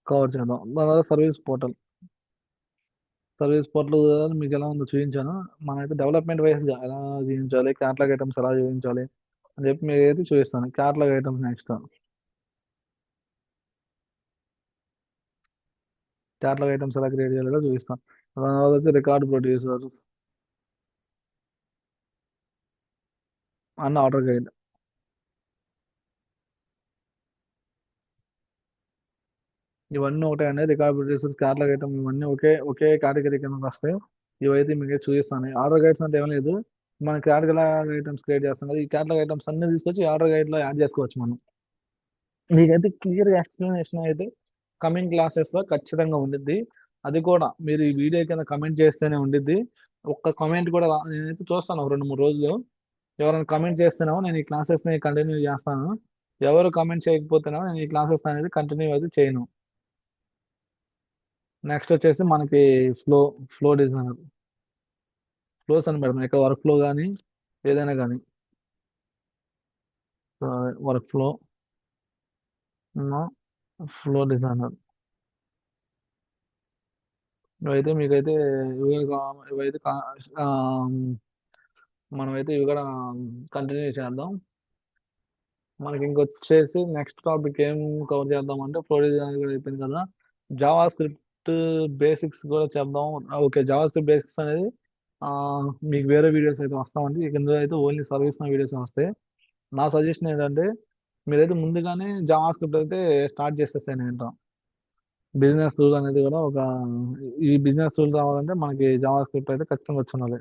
కవర్ చేద్దాం. దాని తర్వాత సర్వీస్ పోర్టల్ మీకు ఎలా ఉందో చూపించాను. మనమైతే డెవలప్మెంట్ వైజ్ గా ఎలా చూపించాలి, క్యాటలాగ్ ఐటమ్స్ ఎలా చూపించాలి అని చెప్పి మీకు అయితే చూపిస్తాను. Catalogue items next. Catalogue items ఎలా క్రియేట్ చేయాలో కూడా చూపిస్తాను. దాని తర్వాత వచ్చి రికార్డ్ ప్రొడ్యూసర్ అన్న ఆర్డర్ గైడ్. ఇవన్నీ ఒకటే అండి. రికార్డ్ ప్రొడ్యూసర్, క్యాటలాగ్ ఐటమ్ ఇవన్నీ ఒకే ఒకే కేటగిరీ కింద వస్తాయి. ఇవైతే మీకు చూపిస్తాను. ఆర్డర్ గైడ్స్ అంటే ఏం లేదు, మన క్యాటలాగ్ ఐటమ్స్ క్రియేట్ చేస్తాం కదా, ఈ క్యాటలాగ్ ఐటమ్స్ అన్ని తీసుకొచ్చి ఆర్డర్ గైడ్ లో యాడ్ చేసుకోవచ్చు మనం. మీకైతే క్లియర్ ఎక్స్ప్లెనేషన్ అయితే కమింగ్ క్లాసెస్ లో ఖచ్చితంగా ఉండిద్ది. అది కూడా మీరు ఈ వీడియో కింద కమెంట్ చేస్తేనే ఉండిద్ది. ఒక్క కమెంట్ కూడా నేనైతే చూస్తాను ఒక 2 3 రోజులు. ఎవరైనా కమెంట్ చేస్తేనేమో నేను ఈ క్లాసెస్ ని కంటిన్యూ చేస్తాను. ఎవరు కమెంట్ చేయకపోతేనేమో నేను ఈ క్లాసెస్ అనేది కంటిన్యూ అయితే చేయను. నెక్స్ట్ వచ్చేసి మనకి ఫ్లో ఫ్లో డిజైనర్. ఫ్లోస్ అని పెడతాం ఇక్కడ, వర్క్ ఫ్లో కానీ ఏదైనా కానీ. Work flow, flow designer. ఇవైతే మీకైతే ఇవైతే ఆ, మనమైతే ఇవి కూడా కంటిన్యూ చేద్దాం. మనకి ఇంకొచ్చేసి నెక్స్ట్ టాపిక్ ఏం కవర్ చేద్దాం అంటే, ఫ్లో డిజైనర్ కూడా అయిపోయింది కదా, జావా స్క్రిప్ట్ బేసిక్స్ కూడా చెప్దాం. ఓకే, జావా స్క్రిప్ట్ బేసిక్స్ అనేది ఆ, మీకు వేరే వీడియోస్ అయితే వస్తామండి. ఇక ఇందులో అయితే ఓన్లీ సర్వీస్ వీడియోస్ వస్తాయి. నా సజెషన్ ఏంటంటే మీరైతే ముందుగానే జావా స్క్రిప్ట్ అయితే స్టార్ట్ చేసేసాను ఏంటో. బిజినెస్ రూల్ అనేది కూడా ఈ బిజినెస్ రూల్ రావాలంటే మనకి జావా స్క్రిప్ట్ అయితే ఖచ్చితంగా వచ్చి ఉండాలి.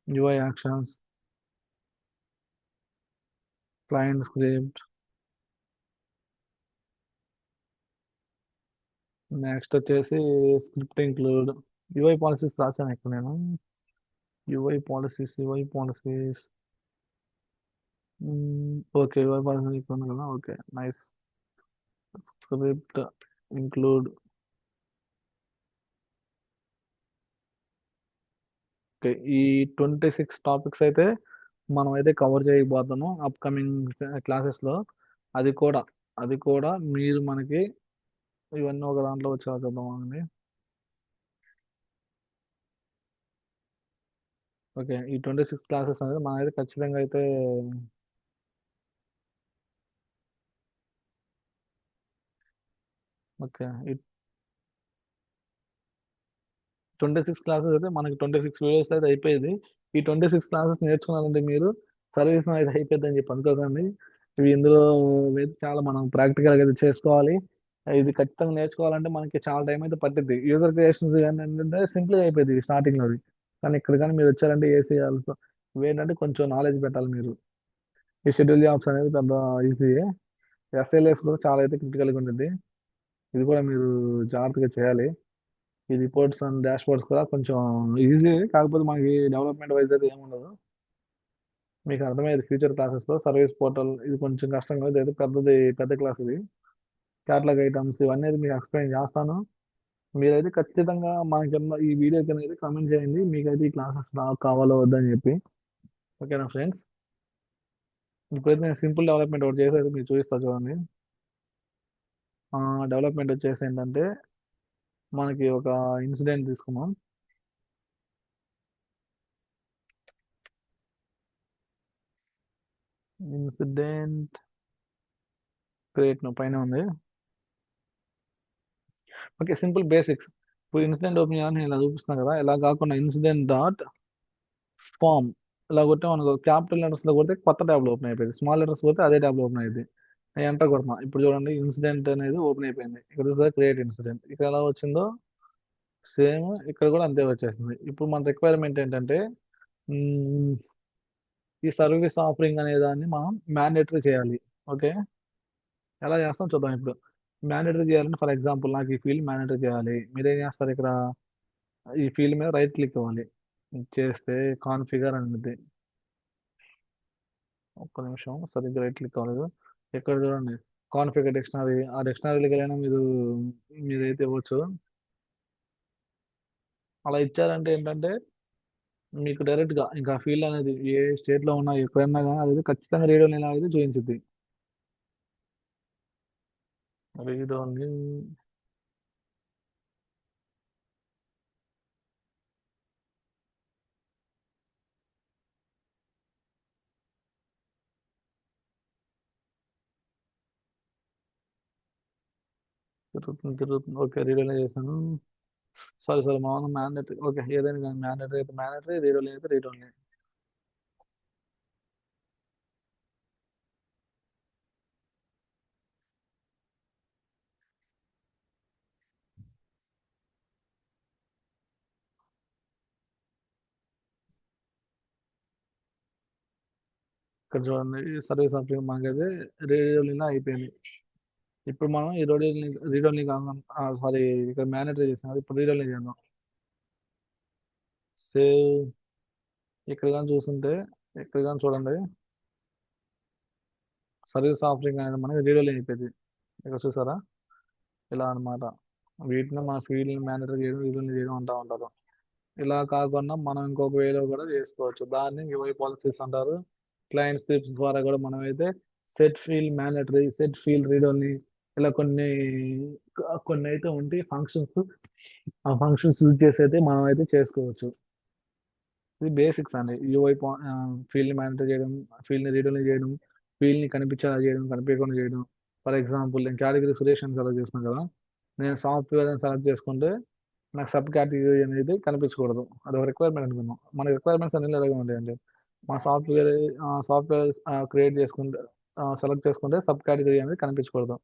UI actions, client script. Next వచ్చేసి స్క్రిప్ట్ ఇంక్లూడ్. యుఐ పాలసీస్ రాశాను ఇక్కడ నేను. UI policies. Okay, UI policy ఇక్కడ ఉంది కదా. Okay, nice. Script include. Okay, ఈ 26 టాపిక్స్ అయితే మనం అయితే కవర్ చేయబోతున్నాం అప్కమింగ్ క్లాసెస్ లో. అది కూడా అది కూడా మీరు మనకి ఇవన్నీ ఒక దాంట్లో వచ్చేలా చూద్దామండి. ఓకే, ఈ 26 క్లాసెస్ అనేది మనం అయితే ఖచ్చితంగా అయితే. ఓకే, ఈ 26 క్లాసెస్ అయితే మనకి 26 వీడియోస్ అయితే అయిపోయింది. ఈ 26 క్లాసెస్ నేర్చుకున్నారంటే మీరు సర్వీస్ అయితే అయిపోద్ది అని చెప్పి అనుకోకండి. ఇవి ఇందులో అయితే చాలా మనం ప్రాక్టికల్ గా అయితే చేసుకోవాలి. ఇది ఖచ్చితంగా నేర్చుకోవాలంటే మనకి చాలా టైం అయితే పట్టింది. యూజర్ క్రియేషన్స్ కానీ ఏంటంటే సింపుల్ గా అయిపోయింది స్టార్టింగ్ లో. కానీ ఇక్కడ కానీ మీరు వచ్చారంటే ఏసీ ఆల్సో ఏంటంటే కొంచెం నాలెడ్జ్ పెట్టాలి మీరు. ఈ షెడ్యూల్ జాబ్స్ అనేది పెద్ద ఈజీ. ఎస్ఎల్ఎస్ కూడా చాలా అయితే క్రిటికల్గా ఉంటుంది. ఇది కూడా మీరు జాగ్రత్తగా చేయాలి. ఈ రిపోర్ట్స్ అండ్ డాష్ బోర్డ్స్ కూడా కొంచెం ఈజీ, కాకపోతే మనకి డెవలప్మెంట్ వైజ్ అయితే ఏముండదు. మీకు అర్థమయ్యేది ఫ్యూచర్ క్లాసెస్ లో. సర్వీస్ పోర్టల్ ఇది కొంచెం కష్టంగా, ఇది అయితే పెద్ద క్లాస్ ఇది. క్యాటలాగ్ ఐటమ్స్ ఇవన్నీ అయితే మీకు ఎక్స్ప్లెయిన్ చేస్తాను. మీరైతే ఖచ్చితంగా మన కింద ఈ వీడియో కింద అయితే కామెంట్ చేయండి మీకైతే ఈ క్లాసెస్ కావాలో వద్దని చెప్పి. ఓకేనా ఫ్రెండ్స్. ఇప్పుడైతే నేను సింపుల్ డెవలప్మెంట్ ఒకటి చేసి అయితే మీకు చూపిస్తా చూడండి. డెవలప్మెంట్ వచ్చేసి ఏంటంటే మనకి ఒక ఇన్సిడెంట్ తీసుకున్నాం. ఇన్సిడెంట్ క్రియేట్ పైన ఉంది. Okay, simple basics. ఇప్పుడు ఇన్సిడెంట్ ఓపెన్ చేయాలని ఇలా చూపిస్తున్నాను కదా, ఇలా కాకుండా ఇన్సిడెంట్ డాట్ ఫామ్ ఇలా కొట్టే మనకు క్యాపిటల్ లెటర్స్ లో కొడితే కొత్త ట్యాబ్ లో ఓపెన్ అయిపోయింది. స్మాల్ లెటర్స్ కొడితే అదే ట్యాబ్ లో ఓపెన్ అయింది. నేను ఎంటర్ కొడుతున్నా, ఇప్పుడు చూడండి ఇన్సిడెంట్ అనేది ఓపెన్ అయిపోయింది. ఇక్కడ చూస్తే క్రియేట్ ఇన్సిడెంట్ ఇక్కడ ఎలా వచ్చిందో సేమ్ ఇక్కడ కూడా అంతే వచ్చేసింది. ఇప్పుడు మన రిక్వైర్మెంట్ ఏంటంటే మ్మ్, ఈ సర్వీస్ ఆఫరింగ్ అనే దాన్ని మనం మ్యాండేటరీ చేయాలి. ఓకే, ఎలా చేస్తాం చూద్దాం ఇప్పుడు. మ్యాండేటరీ చేయాలంటే ఫర్ ఎగ్జాంపుల్ నాకు ఈ ఫీల్డ్ మ్యాండేటరీ చేయాలి. మీరేం చేస్తారు ఇక్కడ, ఈ ఫీల్డ్ మీద రైట్ క్లిక్ ఇవ్వాలి. చేస్తే కాన్ఫిగర్ అనేది ఒక్క నిమిషం సరిగ్గా రైట్ క్లిక్ అవ్వలేదు. ఎక్కడ చూడండి, కాన్ఫిగర్ డిక్షనరీ, ఆ డిక్షనరీలోకి వెళ్ళినా మీరు మీరైతే ఇవ్వచ్చు. అలా ఇచ్చారంటే ఏంటంటే మీకు డైరెక్ట్ గా ఇంకా ఫీల్డ్ అనేది ఏ స్టేట్ లో ఉన్నా ఎక్కడన్నా కానీ అది ఖచ్చితంగా రీడ్ ఓన్లీ అనేది చూపించుద్ది. రీడ్ ఓన్లీ తిరుగుతుంది తిరుగుతుంది. ఓకే, రీడ్ ఓన్లీ చేశాను. సారీ సారీ, మా మ్యాండేటరీ. ఓకే, ఏదైనా కానీ మ్యాండేటరీ అయితే మ్యాండేటరీ, రీడ్ ఓన్లీ అయితే రీడ్ ఓన్లీ. ఇక్కడ చూడండి, సర్వీస్ అప్లికేషన్ మనకైతే రీడ్ ఓన్లీలో అయిపోయింది. ఇప్పుడు మనం ఈ రీడ్ ఓన్లీ కాకుండా సారీ, ఇక్కడ మ్యాండేటరీ చేసాం, ఇప్పుడు రీడ్ ఓన్లీ చేద్దాం. సేవ్. ఇక్కడ కానీ చూస్తుంటే, ఇక్కడ కానీ చూడండి, సర్వీస్ ఆఫరింగ్ అనేది మనకి రీడ్ ఓన్లీ అయిపోయింది. ఇక్కడ చూసారా, ఇలా అన్నమాట. వీటిని మన ఫీల్డ్ మేనేజర్ చేయడం, వీళ్ళని చేయడం అంటా ఉంటారు. ఇలా కాకుండా మనం ఇంకొక వేలో కూడా చేసుకోవచ్చు. దాన్ని యూఐ పాలసీస్ అంటారు. క్లయింట్ స్క్రిప్ట్స్ ద్వారా కూడా మనం అయితే set field mandatory, set field read only, ఇలా కొన్ని అయితే ఉంటాయి ఫంక్షన్స్. ఆ ఫంక్షన్స్ యూజ్ చేసి అయితే మనం అయితే చేసుకోవచ్చు. ఇది బేసిక్స్ అండి. ఫీల్డ్ మేనేటర్ చేయడం, ఫీల్డ్ని రీడ్ ఓన్లీ చేయడం, ఫీల్డ్ని కనిపించేలా చేయడం, కనిపించకుండా చేయడం. ఫర్ ఎగ్జాంపుల్ నేను కేటగిరీ సురేష్ అని సెలెక్ట్ చేస్తున్నాను కదా, నేను సాఫ్ట్వేర్ అని సెలెక్ట్ చేసుకుంటే నాకు సబ్ కేటగిరీ అనేది కనిపించకూడదు. అది ఒక రిక్వైర్మెంట్ అనుకున్నాం. మన రిక్వైర్మెంట్స్ అన్ని ఇలాగే ఉంటాయండి. మన సాఫ్ట్వేర్ క్రియేట్ చేసుకుంటే, సెలెక్ట్ చేసుకుంటే సబ్ కేటగిరీ అనేది కనిపించకూడదు.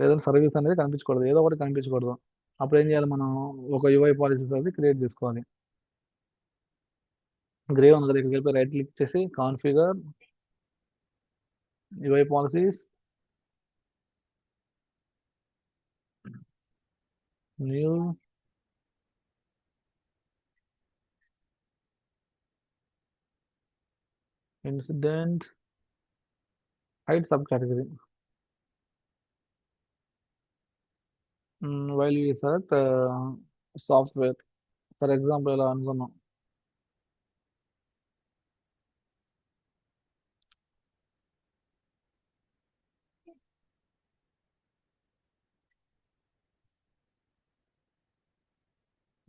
లేదంటే సర్వీస్ అనేది కనిపించకూడదు, ఏదో ఒకటి కనిపించకూడదు. అప్పుడు ఏం చేయాలి మనం, ఒక యూఐ పాలసీస్ అనేది క్రియేట్ చేసుకోవాలి. గ్రే ఉంది కదా, ఇక్కడికి వెళ్ళి రైట్ క్లిక్ చేసి configure UI policies, new incident, height sub category. While you select software, for example ఇలా అనుకున్నాం.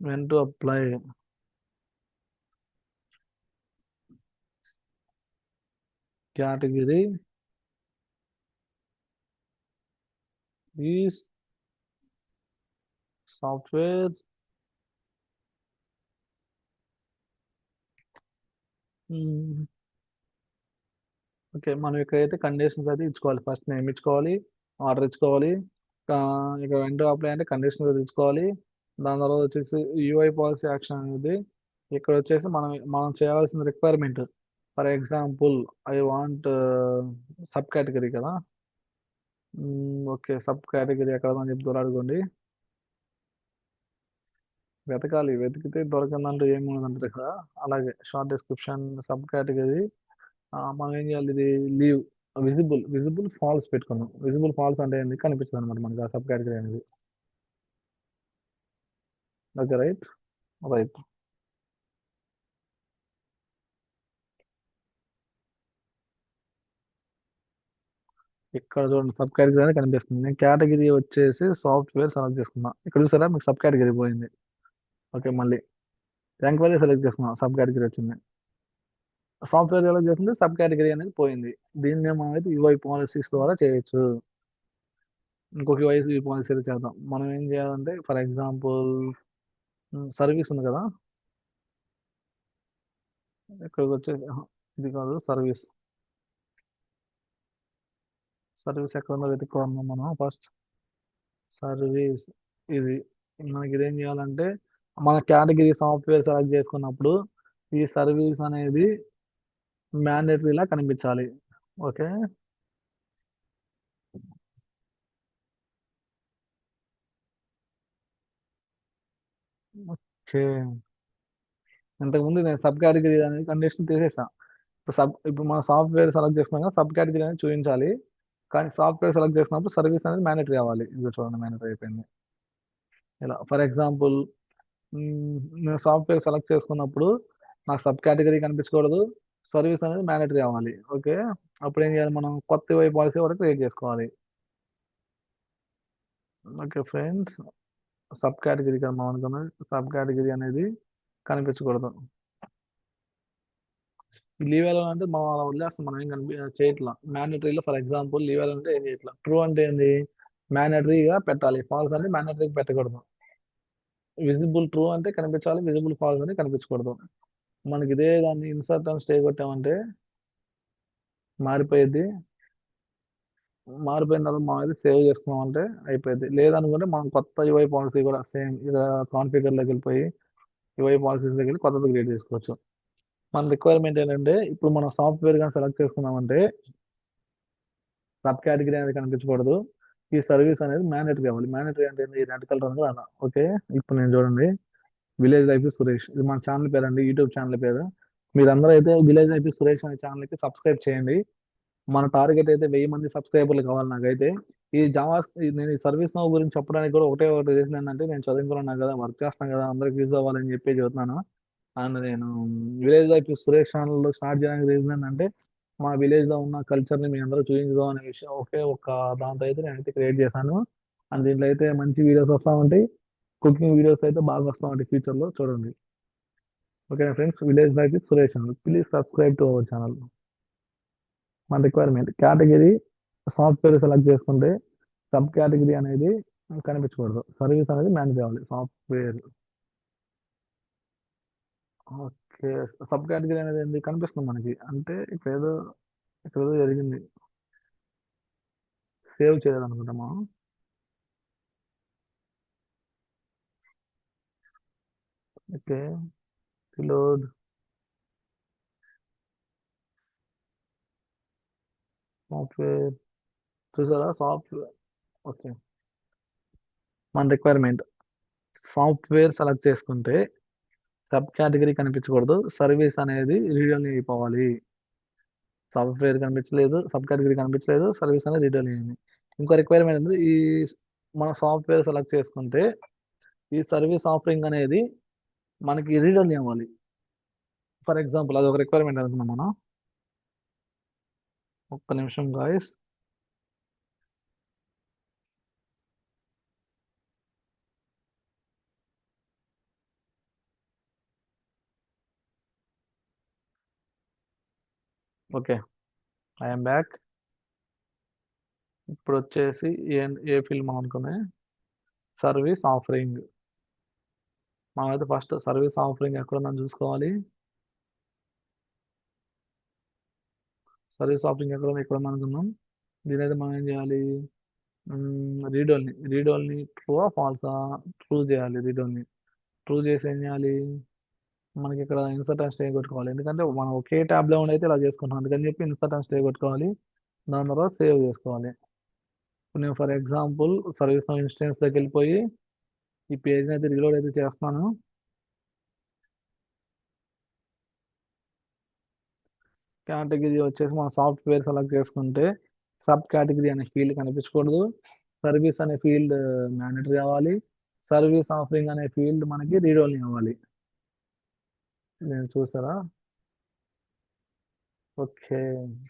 When to apply category is software. Okay, మనం ఇక్కడైతే కండిషన్స్ అయితే ఇచ్చుకోవాలి. ఫస్ట్ నేమ్ ఇచ్చుకోవాలి, ఆర్డర్ ఇచ్చుకోవాలి. ఆ, ఇక వెంట అప్లై అంటే కండిషన్స్ అయితే ఇచ్చుకోవాలి. దాని తర్వాత వచ్చేసి యూఐ పాలసీ యాక్షన్ అనేది ఇక్కడ వచ్చేసి మనం చేయాల్సిన requirement. For example I want sub category కదా. ఓకే, సబ్ కేటగిరీ ఎక్కడ అని చెప్పి దొరకడుకోండి. వెతకాలి, వెతికితే దొరకందంటూ ఏమి ఉండదంటారు ఇక్కడ. అలాగే షార్ట్ డిస్క్రిప్షన్ సబ్ కేటగిరీ. మనం ఏం చేయాలి, ఇది లీవ్ విజిబుల్ ఫాల్స్ పెట్టుకున్నాం. విజిబుల్ ఫాల్స్ అంటే ఏంది, కనిపిస్తుంది అనమాట మనకి ఆ సబ్ కేటగిరీ అనేది. Okay, right. రైట్. ఇక్కడ చూడండి, సబ్ కేటగిరీ అనేది కనిపిస్తుంది. నేను కేటగిరీ వచ్చేసి సాఫ్ట్వేర్ సెలెక్ట్ చేసుకున్నా. ఇక్కడ చూసారా మీకు సబ్ కేటగిరీ పోయింది. ఓకే, మళ్ళీ ఎంక్వైరీ సెలెక్ట్ చేసుకున్నా, సబ్ కేటగిరీ వచ్చింది. సాఫ్ట్వేర్ సెలెక్ట్ చేసింది, సబ్ కేటగిరీ అనేది పోయింది. దీన్ని మనం అయితే యూఐ పాలసీస్ ద్వారా చేయొచ్చు. ఇంకొక యూఐ పాలసీ చేద్దాం. మనం ఏం చేయాలంటే ఫర్ ఎగ్జాంపుల్ సర్వీస్ ఉంది కదా, ఇక్కడికి వచ్చేసి ఇది కాదు, సర్వీస్. సర్వీస్ ఎక్కడ ఉందో వెతుక్కోవాలి మనం ఫస్ట్. సర్వీస్ ఇది. మనకి ఇదేం చేయాలంటే మన కేటగిరీ సాఫ్ట్వేర్ సెలెక్ట్ చేసుకున్నప్పుడు ఈ సర్వీస్ అనేది మ్యాండేటరీలా కనిపించాలి. ఓకే. ఓకే, ఇంతకుముందు నేను సబ్ కేటగిరీ అనేది కండిషన్ తీసేసా. ఇప్పుడు మనం సాఫ్ట్వేర్ సెలెక్ట్ చేస్తున్నాం సబ్ కేటగిరీ అనేది చూపించాలి. కానీ సాఫ్ట్వేర్ సెలెక్ట్ చేసినప్పుడు సర్వీస్ అనేది మ్యాండేటరీ కావాలి. ఇది చూడండి మ్యాండేటరీ అయిపోయింది. ఇలా ఫర్ ఎగ్జాంపుల్ నేను సాఫ్ట్వేర్ సెలెక్ట్ చేసుకున్నప్పుడు నాకు సబ్ కేటగిరీ కనిపించకూడదు. సర్వీస్ అనేది మ్యాండేటరీ అవ్వాలి. ఓకే. అప్పుడు ఏం చేయాలి, మనం కొత్త వై పాలసీ కూడా క్రియేట్ చేసుకోవాలి. ఓకే ఫ్రెండ్స్, సబ్ కేటగిరీ కదా మనం అనుకున్నది, సబ్ కేటగిరీ అనేది కనిపించకూడదు. లీవ్ ఎలా అంటే మనం అలా వదిలేస్తాం, మనం ఏం చేయట్లా. మ్యాండేటరీలో ఫర్ ఎగ్జాంపుల్ లీవ్ ఎలా అంటే ఏం చేయట్లా. ట్రూ అంటే ఏంది, మ్యాండేటరీగా పెట్టాలి. ఫాల్స్ అంటే మ్యాండేటరీగా పెట్టకూడదు. విజిబుల్ ట్రూ అంటే కనిపించాలి, విజిబుల్ ఫాల్స్ అంటే కనిపించకూడదు. మనకి ఇదే దాన్ని ఇన్సర్ట్ అని స్టే కొట్టామంటే మారిపోయింది. మారిపోయిన తర్వాత మనం అయితే సేవ్ చేసుకున్నాం అంటే అయిపోయింది. లేదనుకుంటే మనం కొత్త యూఐ పాలసీ కూడా సేమ్ ఇక కాన్ఫిగర్లోకి వెళ్ళిపోయి యూఐ పాలసీస్ దగ్గర వెళ్ళి కొత్తది క్రియేట్ చేసుకోవచ్చు. మన రిక్వైర్మెంట్ ఏంటంటే ఇప్పుడు మనం సాఫ్ట్వేర్ కానీ సెలెక్ట్ చేసుకున్నామంటే సబ్ కేటగిరీ అనేది కనిపించకూడదు. ఈ సర్వీస్ అనేది మ్యాండేటరీ కావాలి. మ్యాండేటరీ అంటే ఏంది, రెడ్ కలర్ ఉంది అలా. ఓకే. ఇప్పుడు నేను చూడండి, విలేజ్ లైఫ్ సురేష్, ఇది మన ఛానల్ పేరు అండి, యూట్యూబ్ ఛానల్ పేరు. మీరందరూ అయితే విలేజ్ లైఫ్ సురేష్ అనే ఛానల్ కి సబ్స్క్రైబ్ చేయండి. మన టార్గెట్ అయితే 1000 మంది సబ్స్క్రైబర్లు కావాలి నాకైతే. ఈ జావా, నేను ఈ సర్వీస్ నౌ గురించి చెప్పడానికి కూడా ఒకటే ఒకటి రీజన్ ఏంటంటే నేను చదువుకున్నాను కదా, వర్క్ చేస్తాను కదా, అందరికి యూజ్ అవ్వాలని చెప్పి చెబుతున్నాను. అండ్ నేను village life Suresh channel start చేయడానికి రీజన్ ఏంటంటే మా విలేజ్ లో ఉన్న కల్చర్ ని మీ అందరూ చూపించుదాం అనే విషయం ఒకే ఒక దాంతో అయితే నేనైతే క్రియేట్ చేశాను. అండ్ దీంట్లో అయితే మంచి వీడియోస్ వస్తూ ఉంటాయి. కుకింగ్ వీడియోస్ అయితే బాగా వస్తూ ఉంటాయి ఫ్యూచర్ లో, చూడండి. Okay friends, village life Suresh channel, please subscribe to our channel. మన రిక్వైర్మెంట్ కేటగిరీ సాఫ్ట్వేర్ సెలెక్ట్ చేసుకుంటే సబ్ కేటగిరీ అనేది కనిపించకూడదు. సర్వీస్ అనేది మేనేజ్ చేయాలి సాఫ్ట్వేర్. ఓకే. సబ్ కేటగిరీ అనేది ఏంది కనిపిస్తుంది మనకి అంటే ఇక్కడ ఏదో జరిగింది, సేవ్ చేయాలనుకుంటా మనం. ఓకే. రిలోడ్. సాఫ్ట్వేర్, చూసారా సాఫ్ట్వేర్. ఓకే. మన రిక్వైర్మెంట్ సాఫ్ట్వేర్ సెలెక్ట్ చేసుకుంటే సబ్ కేటగిరీ కనిపించకూడదు, సర్వీస్ అనేది రీడ్ అయిపోవాలి. సాఫ్ట్వేర్ కనిపించలేదు, సబ్ కేటగిరీ కనిపించలేదు, సర్వీస్ అనేది రీడ్ అయింది. ఇంకో రిక్వైర్మెంట్ ఉంది, ఈ మన సాఫ్ట్వేర్ సెలెక్ట్ చేసుకుంటే ఈ సర్వీస్ ఆఫరింగ్ అనేది మనకి రీడ్ అవ్వాలి. ఫర్ ఎగ్జాంపుల్ అది ఒక రిక్వైర్మెంట్ అనుకున్నాం మనం. ఒక్క నిమిషం గాయస్. Okay, I'm back. ఇప్పుడు వచ్చేసి ఏ ఫీల్డ్ మనం అనుకునే, సర్వీస్ ఆఫరింగ్. మనమైతే ఫస్ట్ సర్వీస్ ఆఫరింగ్ ఎక్కడ ఉందని చూసుకోవాలి. సర్వీస్ ఆఫరింగ్ ఎక్కడ ఉందని అనుకున్నాం. దీని అయితే మనం ఏం చేయాలి, రీడ్ ఓన్లీ ట్రూ ఫాల్సా, ట్రూ చేయాలి. ట్రూ చేసి ఏం చేయాలి, మనకి ఇక్కడ ఇన్సర్ట్ అండ్ స్టే కొట్టుకోవాలి. ఎందుకంటే మనం ఒకే ట్యాబ్ లో ఉండి అయితే ఇలా చేసుకుంటాం, అందుకని చెప్పి ఇన్సర్ట్ అండ్ స్టే కొట్టుకోవాలి. దాని తర్వాత సేవ్ చేసుకోవాలి. ఇప్పుడు నేను ఫర్ ఎగ్జాంపుల్ సర్వీస్ ఇన్స్టెన్స్ దగ్గరికి వెళ్ళిపోయి ఈ పేజ్ అయితే రీలోడ్ అయితే చేస్తున్నాను. కేటగిరీ వచ్చేసి మనం సాఫ్ట్వేర్ సెలెక్ట్ చేసుకుంటే సబ్ కేటగిరీ అనే ఫీల్డ్ కనిపించకూడదు. సర్వీస్ అనే ఫీల్డ్ మ్యాండేటరీ కావాలి. సర్వీస్ ఆఫరింగ్ అనే ఫీల్డ్ మనకి రీడ్ ఓన్లీ అవ్వాలి. నేను చూసారా. ఓకే.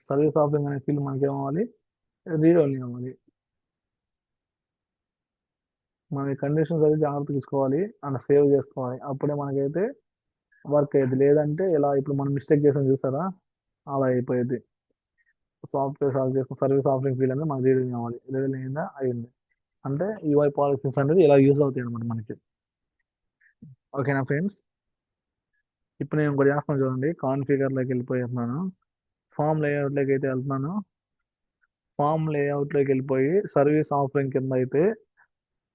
సర్వీస్ ఆఫరింగ్ అనే ఫీల్డ్ మనకి ఏమవ్వాలి, రీడ్ ఓన్లీ అవ్వాలి. మన కండిషన్స్ అయితే జాగ్రత్త తీసుకోవాలి అండ్ సేవ్ చేసుకోవాలి. అప్పుడే మనకైతే వర్క్ అయ్యేది. లేదంటే ఇలా ఇప్పుడు మనం మిస్టేక్ చేసాం చూసారా, అలా అయిపోయింది. సాఫ్ట్వేర్ సాల్వ్ చేసుకుని సర్వీస్ ఆఫరింగ్ ఫీల్డ్ అనేది మనకి రీడింగ్ అవ్వాలి. రీడింగ్ అయిందా, అయింది. అంటే యూఐ పాలసీస్ అనేది ఇలా యూజ్ అవుతాయి అనమాట మనకి. ఓకేనా ఫ్రెండ్స్. ఇప్పుడు నేను ఇంకోటి చేస్తాను చూడండి, కాన్ఫిగర్లోకి వెళ్ళిపోతున్నాను. ఫామ్ లేఅవుట్లోకి అయితే వెళ్తున్నాను. ఫామ్ లేఅవుట్లోకి వెళ్ళిపోయి సర్వీస్ ఆఫరింగ్ కింద అయితే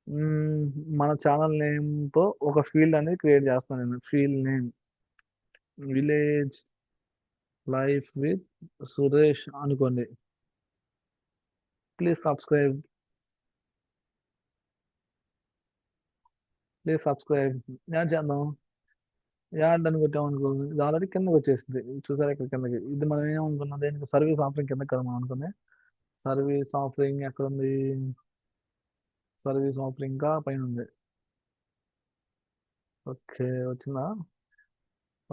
మ్మ్, మన ఛానల్ నేమ్తో ఒక ఫీల్డ్ అనేది క్రియేట్ చేస్తాను. నేను field name village life with Suresh అనుకోండి. Please subscribe, please subscribe. నేను చేద్దాం. యాడ్ అని కొట్టామనుకో ఇది ఆల్రెడీ కిందకి వచ్చేసింది. చూసారా ఇక్కడ కిందకి. ఇది మనం ఏమనుకున్నాం, దేనికి సర్వీస్ ఆఫరింగ్ కిందకి కదా మనం అనుకుంది. సర్వీస్ ఆఫరింగ్ ఎక్కడ ఉంది? సర్వీస్ ఆఫరింగ్ ఇంకా పైన ఉంది. ఓకే, వచ్చిందా?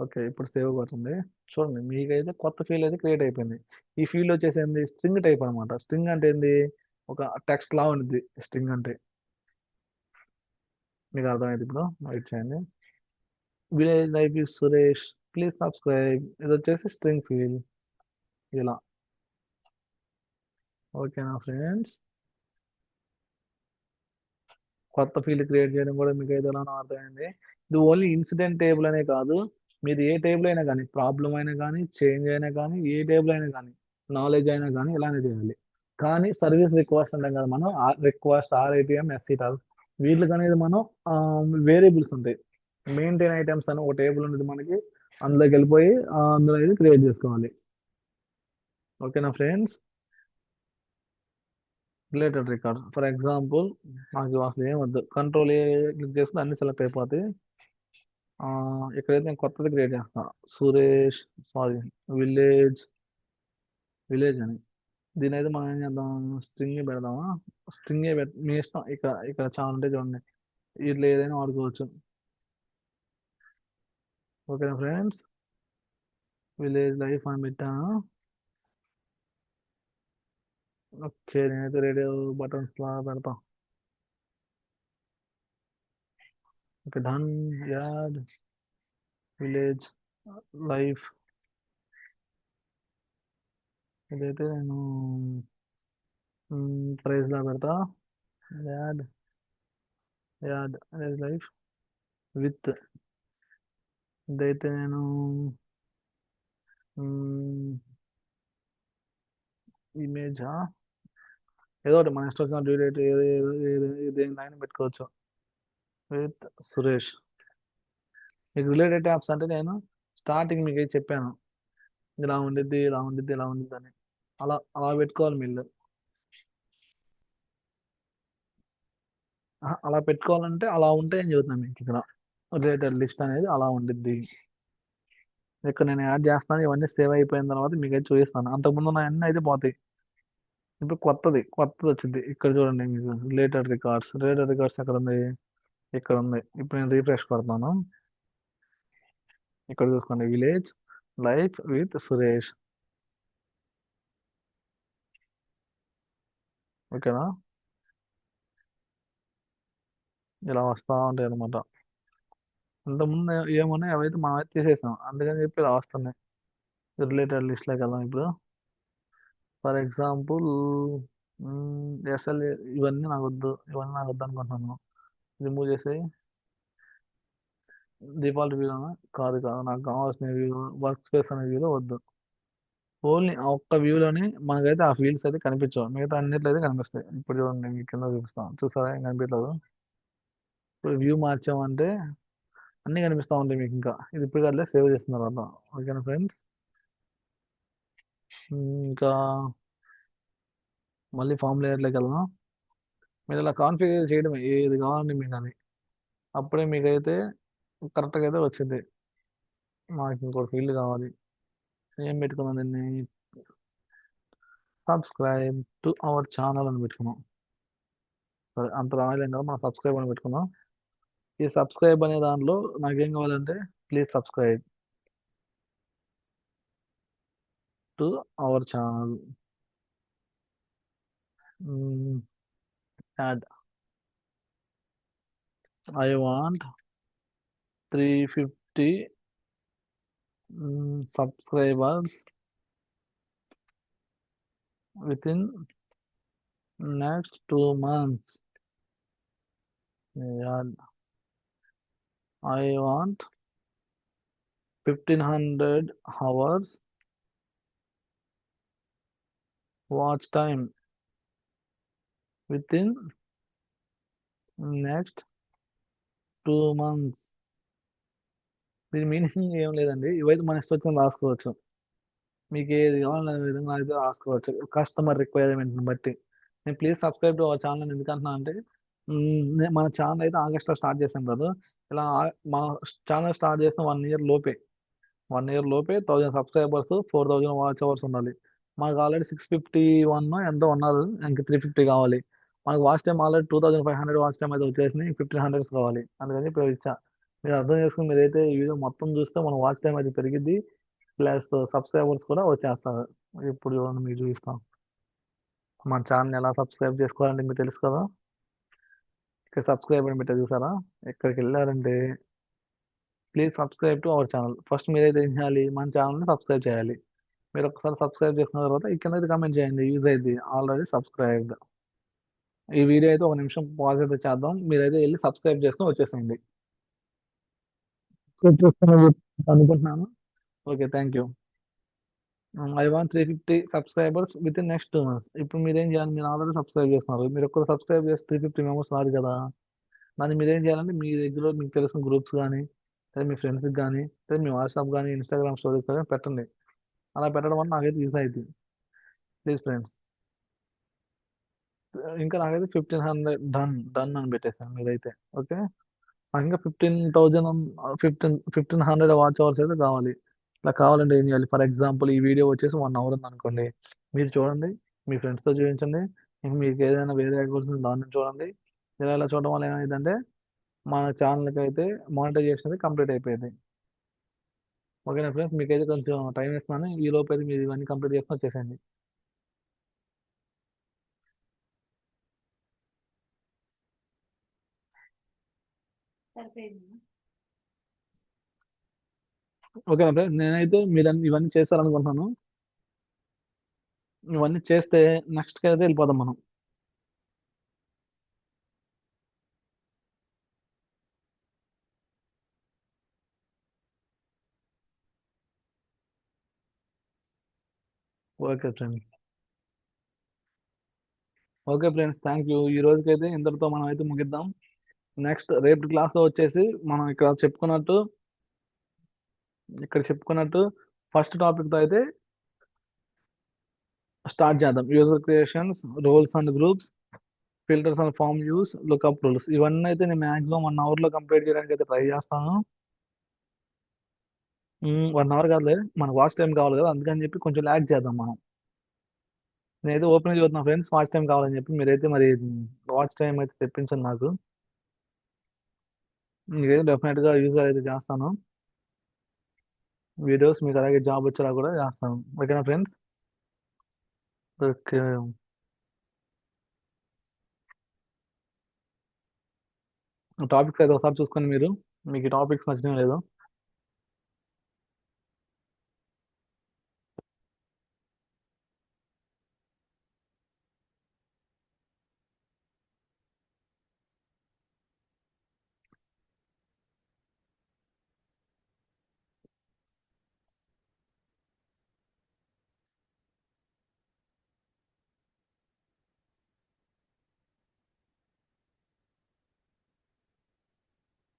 ఓకే, ఇప్పుడు సేవ్ అవుతుంది. చూడండి, మీకైతే కొత్త ఫీల్డ్ అయితే క్రియేట్ అయిపోయింది. ఈ ఫీల్డ్ వచ్చేసి ఏంది, స్ట్రింగ్ టైప్ అనమాట. స్ట్రింగ్ అంటే ఏంది, ఒక టెక్స్ట్ లా ఉంటుంది స్ట్రింగ్ అంటే. మీకు అర్థమైంది ఇప్పుడు. వెయిట్ చేయండి. Village life is Suresh, please subscribe. ఇది వచ్చేసి స్ట్రింగ్ ఫీల్డ్ ఇలా. ఓకేనా ఫ్రెండ్స్? కొత్త ఫీల్డ్ క్రియేట్ చేయడం కూడా మీకు ఏదైనా అర్థమైంది. ఇది ఓన్లీ ఇన్సిడెంట్ టేబుల్ అనే కాదు, మీరు ఏ టేబుల్ అయినా కానీ, ప్రాబ్లం అయినా కానీ, చేంజ్ అయినా కానీ, ఏ టేబుల్ అయినా కానీ, నాలెడ్జ్ అయినా కానీ ఇలానే చేయాలి. కానీ సర్వీస్ రిక్వెస్ట్ అంటాం కదా మనం, రిక్వెస్ట్, ఆర్ఐటిఎం, ఎస్సీటాల్, వీటికి అనేది మనం వేరియబుల్స్ ఉంటాయి. మెయింటైన్ ఐటమ్స్ అని ఒక టేబుల్ ఉంటుంది మనకి, అందులోకి వెళ్ళిపోయి అందులో ఇది క్రియేట్ చేసుకోవాలి. ఓకేనా friends? Related record for example, నాకు అసలు ఏం వద్దు, కంట్రోల్ ఏ క్లిక్ చేస్తే అన్ని సెలెక్ట్ అయిపోతాయి. ఆ, ఇక్కడైతే నేను కొత్తది క్రియేట్ చేస్తా. సురేష్, సారీ, విలేజ్, విలేజ్ అని. దీని అయితే మనం ఏం చేద్దాం, స్ట్రింగ్ పెడదామా? స్ట్రింగ్ మీ ఇష్టం. ఇక్కడ ఇక్కడ చాలా ఉంటాయి చూడండి, ఇట్లా ఏదైనా వాడుకోవచ్చు. ఓకేనా ఫ్రెండ్స్? విలేజ్ లైఫ్ అని పెట్టాను. ఓకే, నేనైతే రేడియో బటన్స్ లా పెడతా. Okay, done. Add village life. ఇదైతే నేను ప్రైజ్ లా పెడతా. Add, add village life with. ఇదైతే నేను ఇమేజా, ఏదో ఒకటి మన ఇష్టం వచ్చిన డ్యూరేట్ దేనికైనా పెట్టుకోవచ్చు. విత్ సురేష్. మీకు రిలేటెడ్ ట్యాబ్స్ అంటే నేను స్టార్టింగ్ మీకు అయితే చెప్పాను, ఇలా ఉండిద్ది, ఇలా ఉండిద్ది, ఇలా ఉండిద్ది అని. అలా అలా పెట్టుకోవాలి మీరు. అలా పెట్టుకోవాలంటే అలా ఉంటే ఏం చెబుతున్నాను మీకు ఇక్కడ. రిలేటెడ్ లిస్ట్ అనేది అలా ఉండిద్ది. ఇక్కడ నేను యాడ్ చేస్తాను, ఇవన్నీ సేవ్ అయిపోయిన తర్వాత మీకు అయితే చూపిస్తాను. అంతకుముందు నా అన్నీ అయితే పోతాయి. ఇప్పుడు కొత్తది వచ్చింది. ఇక్కడ చూడండి, మీకు రిలేటెడ్ రికార్డ్స్ ఎక్కడ ఉంది? ఇక్కడ ఉంది. ఇప్పుడు నేను రీఫ్రెష్ కొడతాను. ఇక్కడ చూసుకోండి, విలేజ్ లైఫ్ విత్ సురేష్. ఓకేనా? ఇలా వస్తా ఉంటాయి అనమాట. ఇంతకుముందు ఏమున్నాయి అవైతే మనం అయితే తీసేసాం, అందుకని చెప్పి ఇలా వస్తున్నాయి. రిలేటెడ్ లిస్ట్లోకి వెళ్దాం ఇప్పుడు. ఫర్ ఎగ్జాంపుల్ ఎస్ఎల్, ఇవన్నీ నాకు వద్దు అనుకుంటున్నాను. రిమూవ్ చేసి డిఫాల్ట్ వ్యూ కాదు కాదు, నాకు కావాల్సిన వ్యూ, వర్క్ స్పేస్ అనే వ్యూలో వద్దు. ఓన్లీ ఆ ఒక్క వ్యూలోని మనకైతే ఆ ఫీల్డ్స్ అయితే కనిపించవు, మిగతా అన్నిట్లో అయితే కనిపిస్తాయి. ఇప్పుడు చూడండి, మీకు కింద చూపిస్తాను, చూసారా ఏం కనిపించలేదు. ఇప్పుడు వ్యూ మార్చామంటే అన్ని కనిపిస్తూ ఉంటాయి మీకు. ఇంకా ఇది ఇప్పుడు అట్లే సేవ్ చేస్తున్న తర్వాత. ఓకేనా ఫ్రెండ్స్? ఇంకా మళ్ళీ ఫామ్ లేయర్లోకి వెళ్దాం. మీరు ఇలా కాన్ఫిగర్ చేయడం ఏది కావాలండి మీకు అని, అప్పుడే మీకైతే కరెక్ట్గా అయితే వచ్చింది. మాకు ఇంకోటి ఫీల్డ్ కావాలి. ఏం పెట్టుకున్నాం దీన్ని, సబ్స్క్రైబ్ టు అవర్ ఛానల్ అని పెట్టుకున్నాం. సరే, అంత రాయలేం కదా, మనం సబ్స్క్రైబ్ అని పెట్టుకుందాం. ఈ సబ్స్క్రైబ్ అనే దాంట్లో నాకేం కావాలంటే, please subscribe to our channel. Add, I want 350 subscribers with in next 2 months. Add, I want 1500 hours watch time with in next 2 months. దీని మీనింగ్ ఏం లేదండి, ఇవైతే మన ఇష్టం వచ్చిన రాసుకోవచ్చు. మీకు ఏది కావాలనే విధంగా అయితే రాసుకోవచ్చు, కస్టమర్ రిక్వైర్మెంట్ని బట్టి. నేను please subscribe to our channel ఎందుకంటున్నా అంటే, మన ఛానల్ అయితే ఆగస్ట్లో స్టార్ట్ చేసాం కదా. ఇలా మన ఛానల్ స్టార్ట్ చేసిన 1 ఇయర్ లోపే, 1 ఇయర్ లోపే 1000 సబ్స్క్రైబర్స్, 4000 వాచ్ అవర్స్ ఉండాలి. మాకు ఆల్రెడీ 651 ఎంతో ఉన్నారు, ఇంక 350 కావాలి. మనకు watch time already 2500 watch time అయితే వచ్చేసింది, 1500 కావాలి. అందుకని ఇప్పుడు ఇచ్చా. మీరు అర్థం చేసుకుని మీరైతే ఈ వీడియో మొత్తం చూస్తే మన వాచ్ టైం అయితే పెరిగిద్ది, ప్లస్ సబ్స్క్రైబర్స్ కూడా వచ్చేస్తారు. ఇప్పుడు చూడండి మీరు చూపిస్తాం. మన ఛానల్ ఎలా సబ్స్క్రైబ్ చేసుకోవాలంటే మీకు తెలుసు కదా. ఇక్కడ సబ్స్క్రైబ్ అని పెట్టారు చూసారా, ఎక్కడికి వెళ్ళారంటే please subscribe to our channel. First మీరైతే ఏం చేయాలి, మన ఛానల్ని సబ్స్క్రైబ్ చేయాలి. మీరు ఒకసారి సబ్స్క్రైబ్ చేసిన తర్వాత ఈ కింద అయితే కామెంట్ చేయండి యూజ్ అయింది ఆల్రెడీ సబ్స్క్రైబ్డ్. ఈ వీడియో అయితే 1 నిమిషం పాజ్ అయితే చేద్దాం, మీరైతే వెళ్ళి సబ్స్క్రైబ్ చేసుకొని వచ్చేసేయండి. అనుకుంటున్నాను. Okay, thank you. I want 350 subscribers with in next 2 months. ఇప్పుడు మీరేం చేయాలి, మీరు ఆల్రెడీ సబ్స్క్రైబ్ చేస్తున్నారు, మీరు ఒక్కరు సబ్స్క్రైబ్ చేసి 350 మెంబర్స్ రాదు కదా. దాన్ని మీరేం చేయాలంటే మీ దగ్గర మీకు తెలిసిన గ్రూప్స్ కానీ, లేదా మీ ఫ్రెండ్స్కి కానీ, లేదా మీ వాట్సాప్ కానీ, ఇన్స్టాగ్రామ్ స్టోరీస్ కానీ పెట్టండి. అలా పెట్టడం వల్ల నాకైతే యూజ్ అవుతుంది. Please friends. ఇంకా నాకైతే 1500 డన్ డన్ అని పెట్టేసాను మీరైతే. ఓకే, నాకు ఇంకా 15,000, 1500 వాచ్ అవర్స్ అయితే కావాలి. ఇలా కావాలంటే ఏం చేయాలి, ఫర్ ఎగ్జాంపుల్ ఈ వీడియో వచ్చేసి 1 అవర్ ఉంది అనుకోండి, మీరు చూడండి, మీ ఫ్రెండ్స్తో చూపించండి, ఇంక మీకు ఏదైనా వేరే అకౌంట్స్ దాన్ని చూడండి. ఇలా చూడడం వల్ల ఏమైందంటే మన ఛానల్కి అయితే మానిటైజేషన్ అయితే కంప్లీట్ అయిపోయింది. ఓకేనా ఫ్రెండ్స్, మీకైతే కొంచెం టైం ఇస్తున్నాను, ఈ లోపు అయితే మీరు ఇవన్నీ కంప్లీట్ చేసుకొని వచ్చేసేయండి. ఓకేనా ఫ్రెండ్స్, నేనైతే మీరు ఇవన్నీ చేస్తారనుకుంటున్నాను. ఇవన్నీ చేస్తే నెక్స్ట్కి అయితే వెళ్ళిపోదాం మనం. Okay friends. Okay friends, thank you. ఈ రోజుకైతే ఇంతటితో మనం అయితే ముగిద్దాం. నెక్స్ట్ రేపు క్లాస్లో వచ్చేసి మనం ఇక్కడ చెప్పుకున్నట్టు ఫస్ట్ టాపిక్తో అయితే స్టార్ట్ చేద్దాం. User creations, roles and groups, filters and form views, lookup rules. ఇవన్నీ అయితే నేను మాక్సిమం 1 అవర్లో కంప్లీట్ చేయడానికి అయితే ట్రై చేస్తాను. 1 అవర్ కాదులే, మనకు వాచ్ టైం కావాలి కదా, అందుకని చెప్పి కొంచెం ల్యాగ్ చేద్దాం మనం. నేనైతే ఓపెన్ చదువుతున్నా ఫ్రెండ్స్, వాచ్ టైం కావాలని చెప్పి. మీరైతే మరి వాచ్ టైం అయితే తెప్పించండి నాకు. మీకైతే డెఫినెట్గా యూజ్ అయితే చేస్తాను. వీడియోస్ మీకు అలాగే జాబ్ వచ్చేలా కూడా చేస్తాను. ఓకేనా ఫ్రెండ్స్. ఓకే, టాపిక్స్ అయితే ఒకసారి చూసుకొని మీరు, మీకు ఈ టాపిక్స్ నచ్చినాయో లేదో.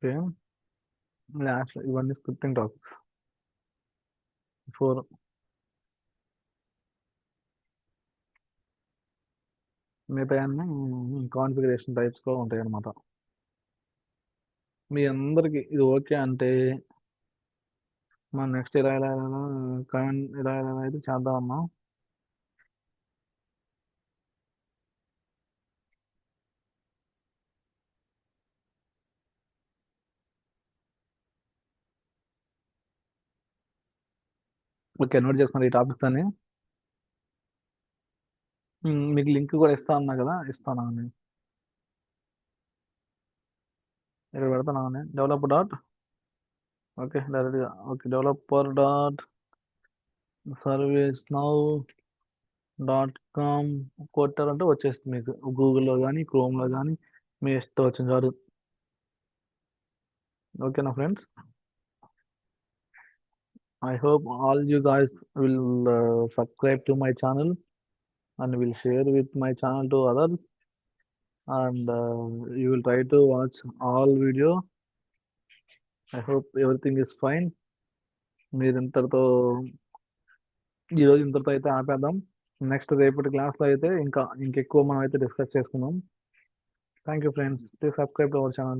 ఓకే, లాస్ట్ ఇవన్నీ స్క్రిప్టింగ్ టాపిక్స్. 4 మిగతా అన్ని కాన్ఫిగరేషన్ టైప్స్లో ఉంటాయి అన్నమాట. మీ అందరికి ఇది ఓకే అంటే మనం నెక్స్ట్ ఇలా అయితే చేద్దాం అన్నాం. ఓకే, నోట్ చేసుకోండి ఈ టాపిక్స్ అని. మీకు లింక్ కూడా ఇస్తా అన్నా కదా, ఇస్తాను నేను. ఇక్కడ పెడతాను developer.sర్వీస్నౌ.com కొట్టారంటే వచ్చేస్తుంది మీకు గూగుల్లో కానీ క్రోమ్లో కానీ, మీ ఇష్టం వచ్చింది చాలు. ఓకేనా friends. I hope all you guys will subscribe to my channel and will share with my channel to others, and you will try to watch all video. I hope everything is fine. మీరు ఈ రోజు ఇంతటితో అయితే ఆపేద్దాం. Next రేపటి క్లాస్లో అయితే ఇంకెక్కువ మనం అయితే డిస్కస్ చేసుకుందాం. Thank you, friends. Please subscribe to our channel.